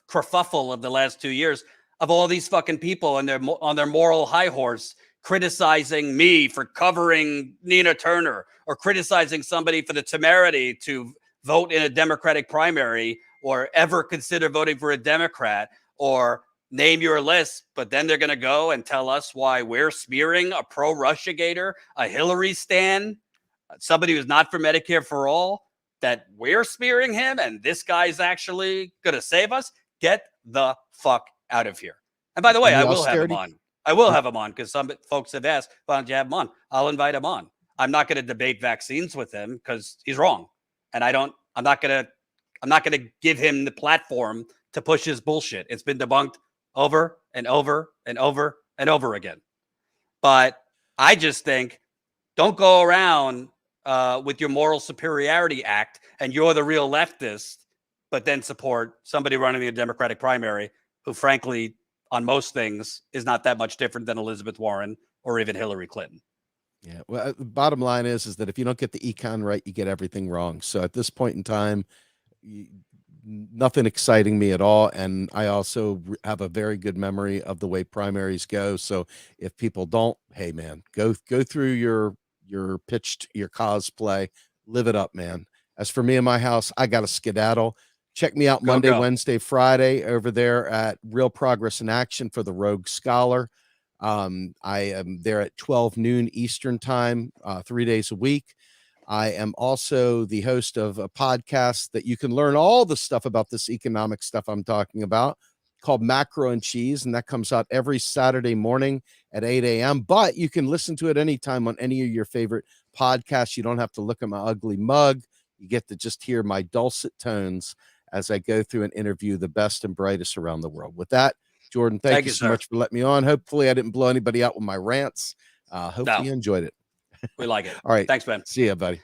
[SPEAKER 1] kerfuffle of the last 2 years of all these fucking people and on their moral high horse criticizing me for covering Nina Turner, or criticizing somebody for the temerity to vote in a Democratic primary or ever consider voting for a Democrat, or name your list. But then they're going to go and tell us why we're smearing a pro-Russiagator, a Hillary stan, somebody who's not for Medicare for all, that we're smearing him and this guy's actually going to save us. Get the fuck out of here. And by the way, I will have him on. I will have him on, because some folks have asked, why don't you have him on? I'll invite him on. I'm not going to debate vaccines with him because he's wrong. And I'm not going to give him the platform to push his bullshit. It's been debunked over and over and over and over again. But I just think, don't go around with your moral superiority act and you're the real leftist, but then support somebody running the Democratic primary who, frankly, on most things is not that much different than Elizabeth Warren or even Hillary Clinton.
[SPEAKER 2] Yeah. Well, the bottom line is that if you don't get the econ right, you get everything wrong. So at this point in time, nothing exciting me at all. And I also have a very good memory of the way primaries go. So if people don't, hey man, go through your pitched, your cosplay, live it up, man. As for me and my house, I got to skedaddle. Check me out Monday, Wednesday, Friday over there at Real Progress in Action for the Rogue Scholar. I am there at 12 noon Eastern time, 3 days a week. I am also the host of a podcast that you can learn all the stuff about this economic stuff I'm talking about, called Macro and Cheese, and that comes out every Saturday morning at 8 a.m. But you can listen to it anytime on any of your favorite podcasts. You don't have to look at my ugly mug. You get to just hear my dulcet tones as I go through and interview the best and brightest around the world. With that, Jordan, thank you so much for letting me on. Hopefully I didn't blow anybody out with my rants. Hopefully you enjoyed it.
[SPEAKER 1] We like it.
[SPEAKER 2] All right.
[SPEAKER 1] Thanks, Ben.
[SPEAKER 2] See ya, buddy.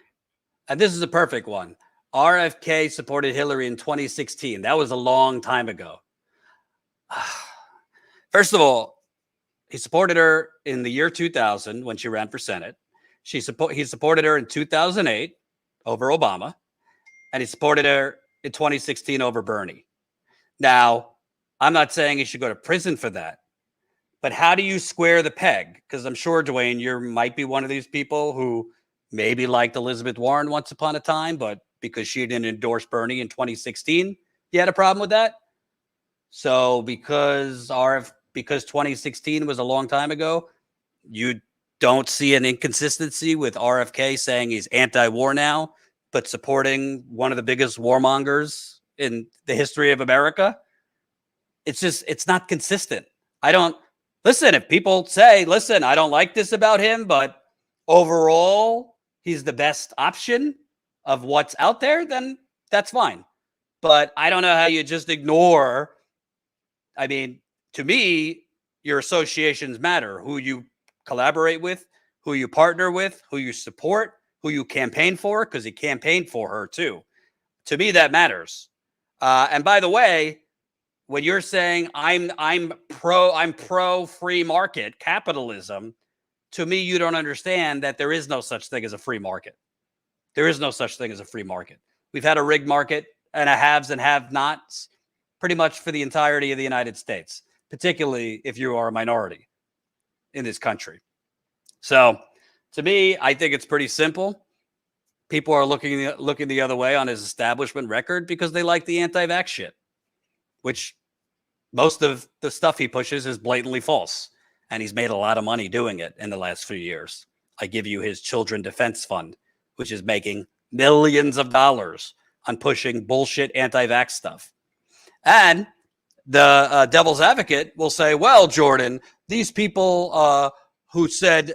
[SPEAKER 1] And this is a perfect one. RFK supported Hillary in 2016. That was a long time ago. First of all, he supported her in the year 2000 when she ran for Senate. He supported her in 2008 over Obama, and he supported her in 2016 over Bernie. Now, I'm not saying he should go to prison for that, but how do you square the peg? Because I'm sure, Dwayne, you might be one of these people who maybe liked Elizabeth Warren once upon a time, but because she didn't endorse Bernie in 2016, you had a problem with that. So because 2016 was a long time ago, you don't see an inconsistency with RFK saying he's anti-war now, but supporting one of the biggest warmongers in the history of America. It's not consistent. If people say, listen, I don't like this about him, but overall, he's the best option of what's out there, then that's fine. But I don't know how you just ignore. I mean, to me, your associations matter. Who you collaborate with, who you partner with, who you support, who you campaign for, because he campaigned for her too. To me, that matters. And by the way, when you're saying I'm pro free market capitalism, to me, you don't understand that there is no such thing as a free market. There is no such thing as a free market. We've had a rigged market and a haves and have-nots pretty much for the entirety of the United States, particularly if you are a minority in this country. So to me, I think it's pretty simple. People are looking the other way on his establishment record because they like the anti-vax shit, which most of the stuff he pushes is blatantly false. And he's made a lot of money doing it in the last few years. I give you his Children Defense Fund, which is making millions of dollars on pushing bullshit anti-vax stuff. And the devil's advocate will say, well, Jordan, these people who said,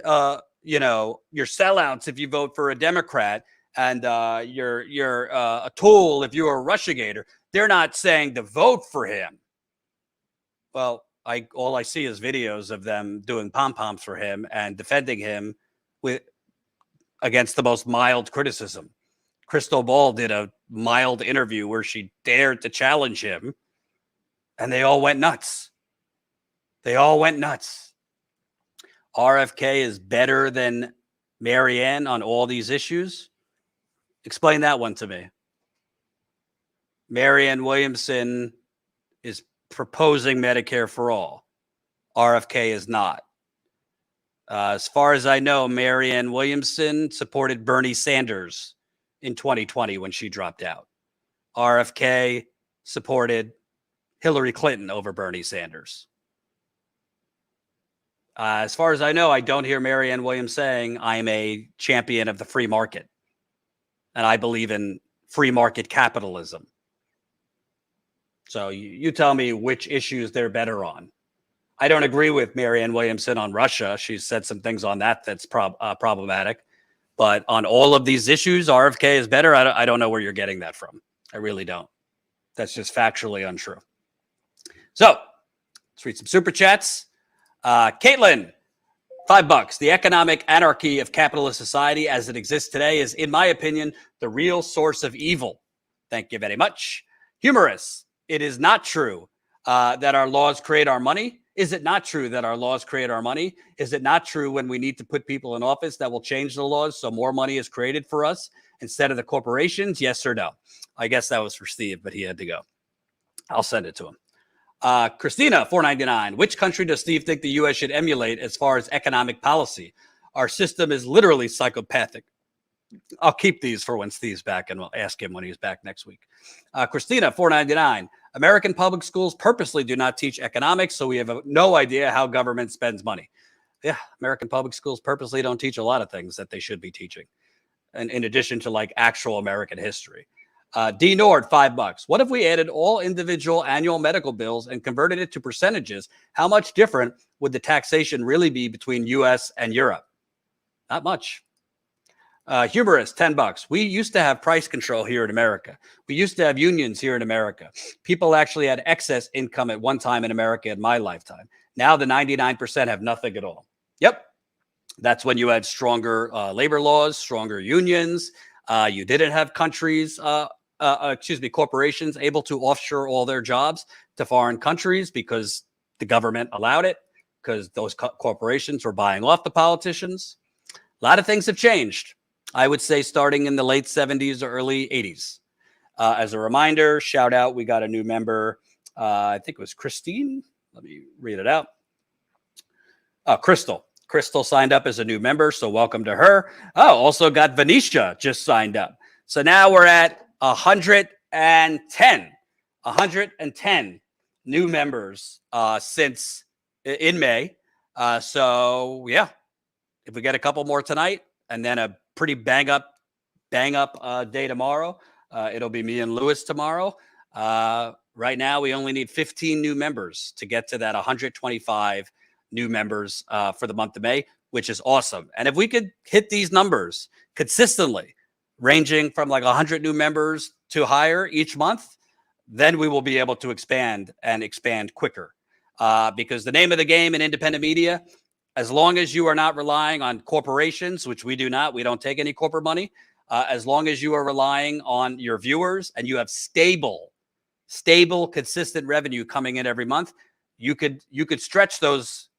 [SPEAKER 1] you're sellouts if you vote for a Democrat and you're a tool if you're a Russiagator, they're not saying to vote for him. Well, all I see is videos of them doing pom-poms for him and defending him against the most mild criticism. Crystal Ball did a mild interview where she dared to challenge him, and they all went nuts. RFK is better than Marianne on all these issues. Explain that one to me. Marianne Williamson is proposing Medicare for all. RFK is not. As far as I know, Marianne Williamson supported Bernie Sanders in 2020 when she dropped out. RFK supported Hillary Clinton over Bernie Sanders. As far as I know, I don't hear Marianne Williams saying I'm a champion of the free market. And I believe in free market capitalism. So you tell me which issues they're better on. I don't agree with Marianne Williamson on Russia. She's said some things on that's problematic. But on all of these issues, RFK is better. I don't know where you're getting that from. I really don't. That's just factually untrue. So let's read some super chats. Caitlin, $5. The economic anarchy of capitalist society as it exists today is, in my opinion, the real source of evil. Thank you very much. Humorous. It is not true that our laws create our money. Is it not true that our laws create our money? Is it not true when we need to put people in office that will change the laws so more money is created for us instead of the corporations? Yes or no? I guess that was for Steve, but he had to go. I'll send it to him. Christina, $4.99. Which country does Steve think the U.S. should emulate as far as economic policy? Our system is literally psychopathic. I'll keep these for when Steve's back, and we'll ask him when he's back next week. Christina, $4.99. American public schools purposely do not teach economics, so we have no idea how government spends money. Yeah, American public schools purposely don't teach a lot of things that they should be teaching, and in addition to like actual American history. D Nord, $5. What if we added all individual annual medical bills and converted it to percentages? How much different would the taxation really be between U.S. and Europe? Not much. Humorous, $10. We used to have price control here in America. We used to have unions here in America. People actually had excess income at one time in America in my lifetime. Now the 99% have nothing at all. Yep. That's when you had stronger labor laws, stronger unions. You didn't have countries corporations able to offshore all their jobs to foreign countries because the government allowed it, because those corporations were buying off the politicians. A lot of things have changed, I would say, starting in the late 70s or early 80s. As a reminder, shout out, we got a new member. I think it was Christine. Let me read it out. Crystal. Crystal signed up as a new member, so welcome to her. Oh, also got Venetia just signed up. So now we're at 110 new members since in May. So yeah, if we get a couple more tonight and then a pretty bang up day tomorrow, it'll be me and Lewis tomorrow. Right now, we only need 15 new members to get to that 125 new members for the month of May, which is awesome. And if we could hit these numbers consistently, ranging from like 100 new members to higher each month, then we will be able to expand quicker. Because the name of the game in independent media, as long as you are not relying on corporations, which we do not, we don't take any corporate money. As long as you are relying on your viewers and you have stable, consistent revenue coming in every month, you could stretch those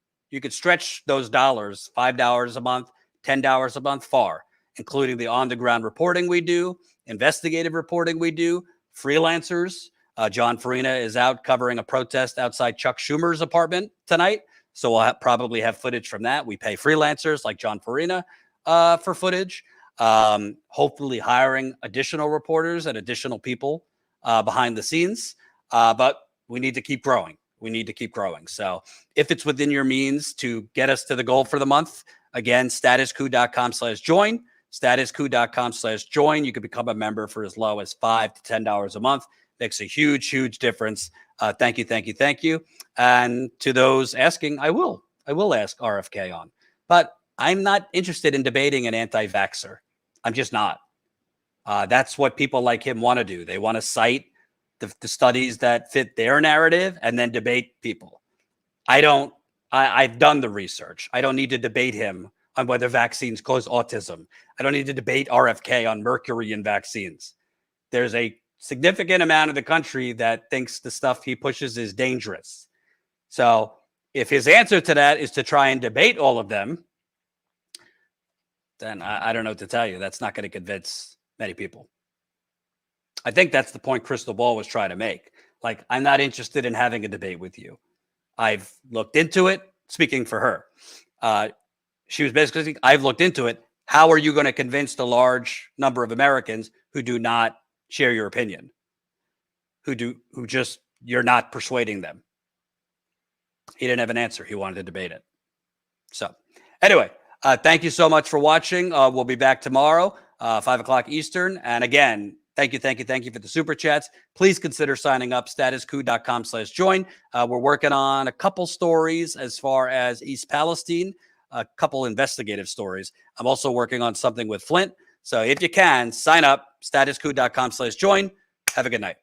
[SPEAKER 1] dollars, $5 a month, $10 a month far, including the on-the-ground reporting we do, investigative reporting we do, freelancers. John Farina is out covering a protest outside Chuck Schumer's apartment tonight, so we'll probably have footage from that. We pay freelancers like John Farina for footage, hopefully hiring additional reporters and additional people behind the scenes, but we need to keep growing. So if it's within your means to get us to the goal for the month, again, statuscoup.com/join, statuscoup.com/join. You can become a member for as low as $5 to $10 a month. Makes a huge difference. Thank you. And to those asking, I will ask RFK on, but I'm not interested in debating an anti-vaxxer. I'm just not. That's what people like him want to do. They want to cite the studies that fit their narrative and then debate people. I've done the research. I don't need to debate him on whether vaccines cause autism. I don't need to debate RFK on mercury in vaccines. There's a significant amount of the country that thinks the stuff he pushes is dangerous. So if his answer to that is to try and debate all of them, then I don't know what to tell you. That's not going to convince many people. I think that's the point Crystal Ball was trying to make. Like, I'm not interested in having a debate with you. I've looked into it, speaking for her. She was basically saying, I've looked into it. How are you going to convince the large number of Americans who do not share your opinion? You're not persuading them. He didn't have an answer. He wanted to debate it. So anyway, thank you so much for watching. We'll be back tomorrow, 5 o'clock Eastern. And again, thank you for the super chats. Please consider signing up, statuscoup.com/join. We're working on a couple stories as far as East Palestine, a couple investigative stories. I'm also working on something with Flint. So if you can, sign up, statuscoup.com/join. Have a good night.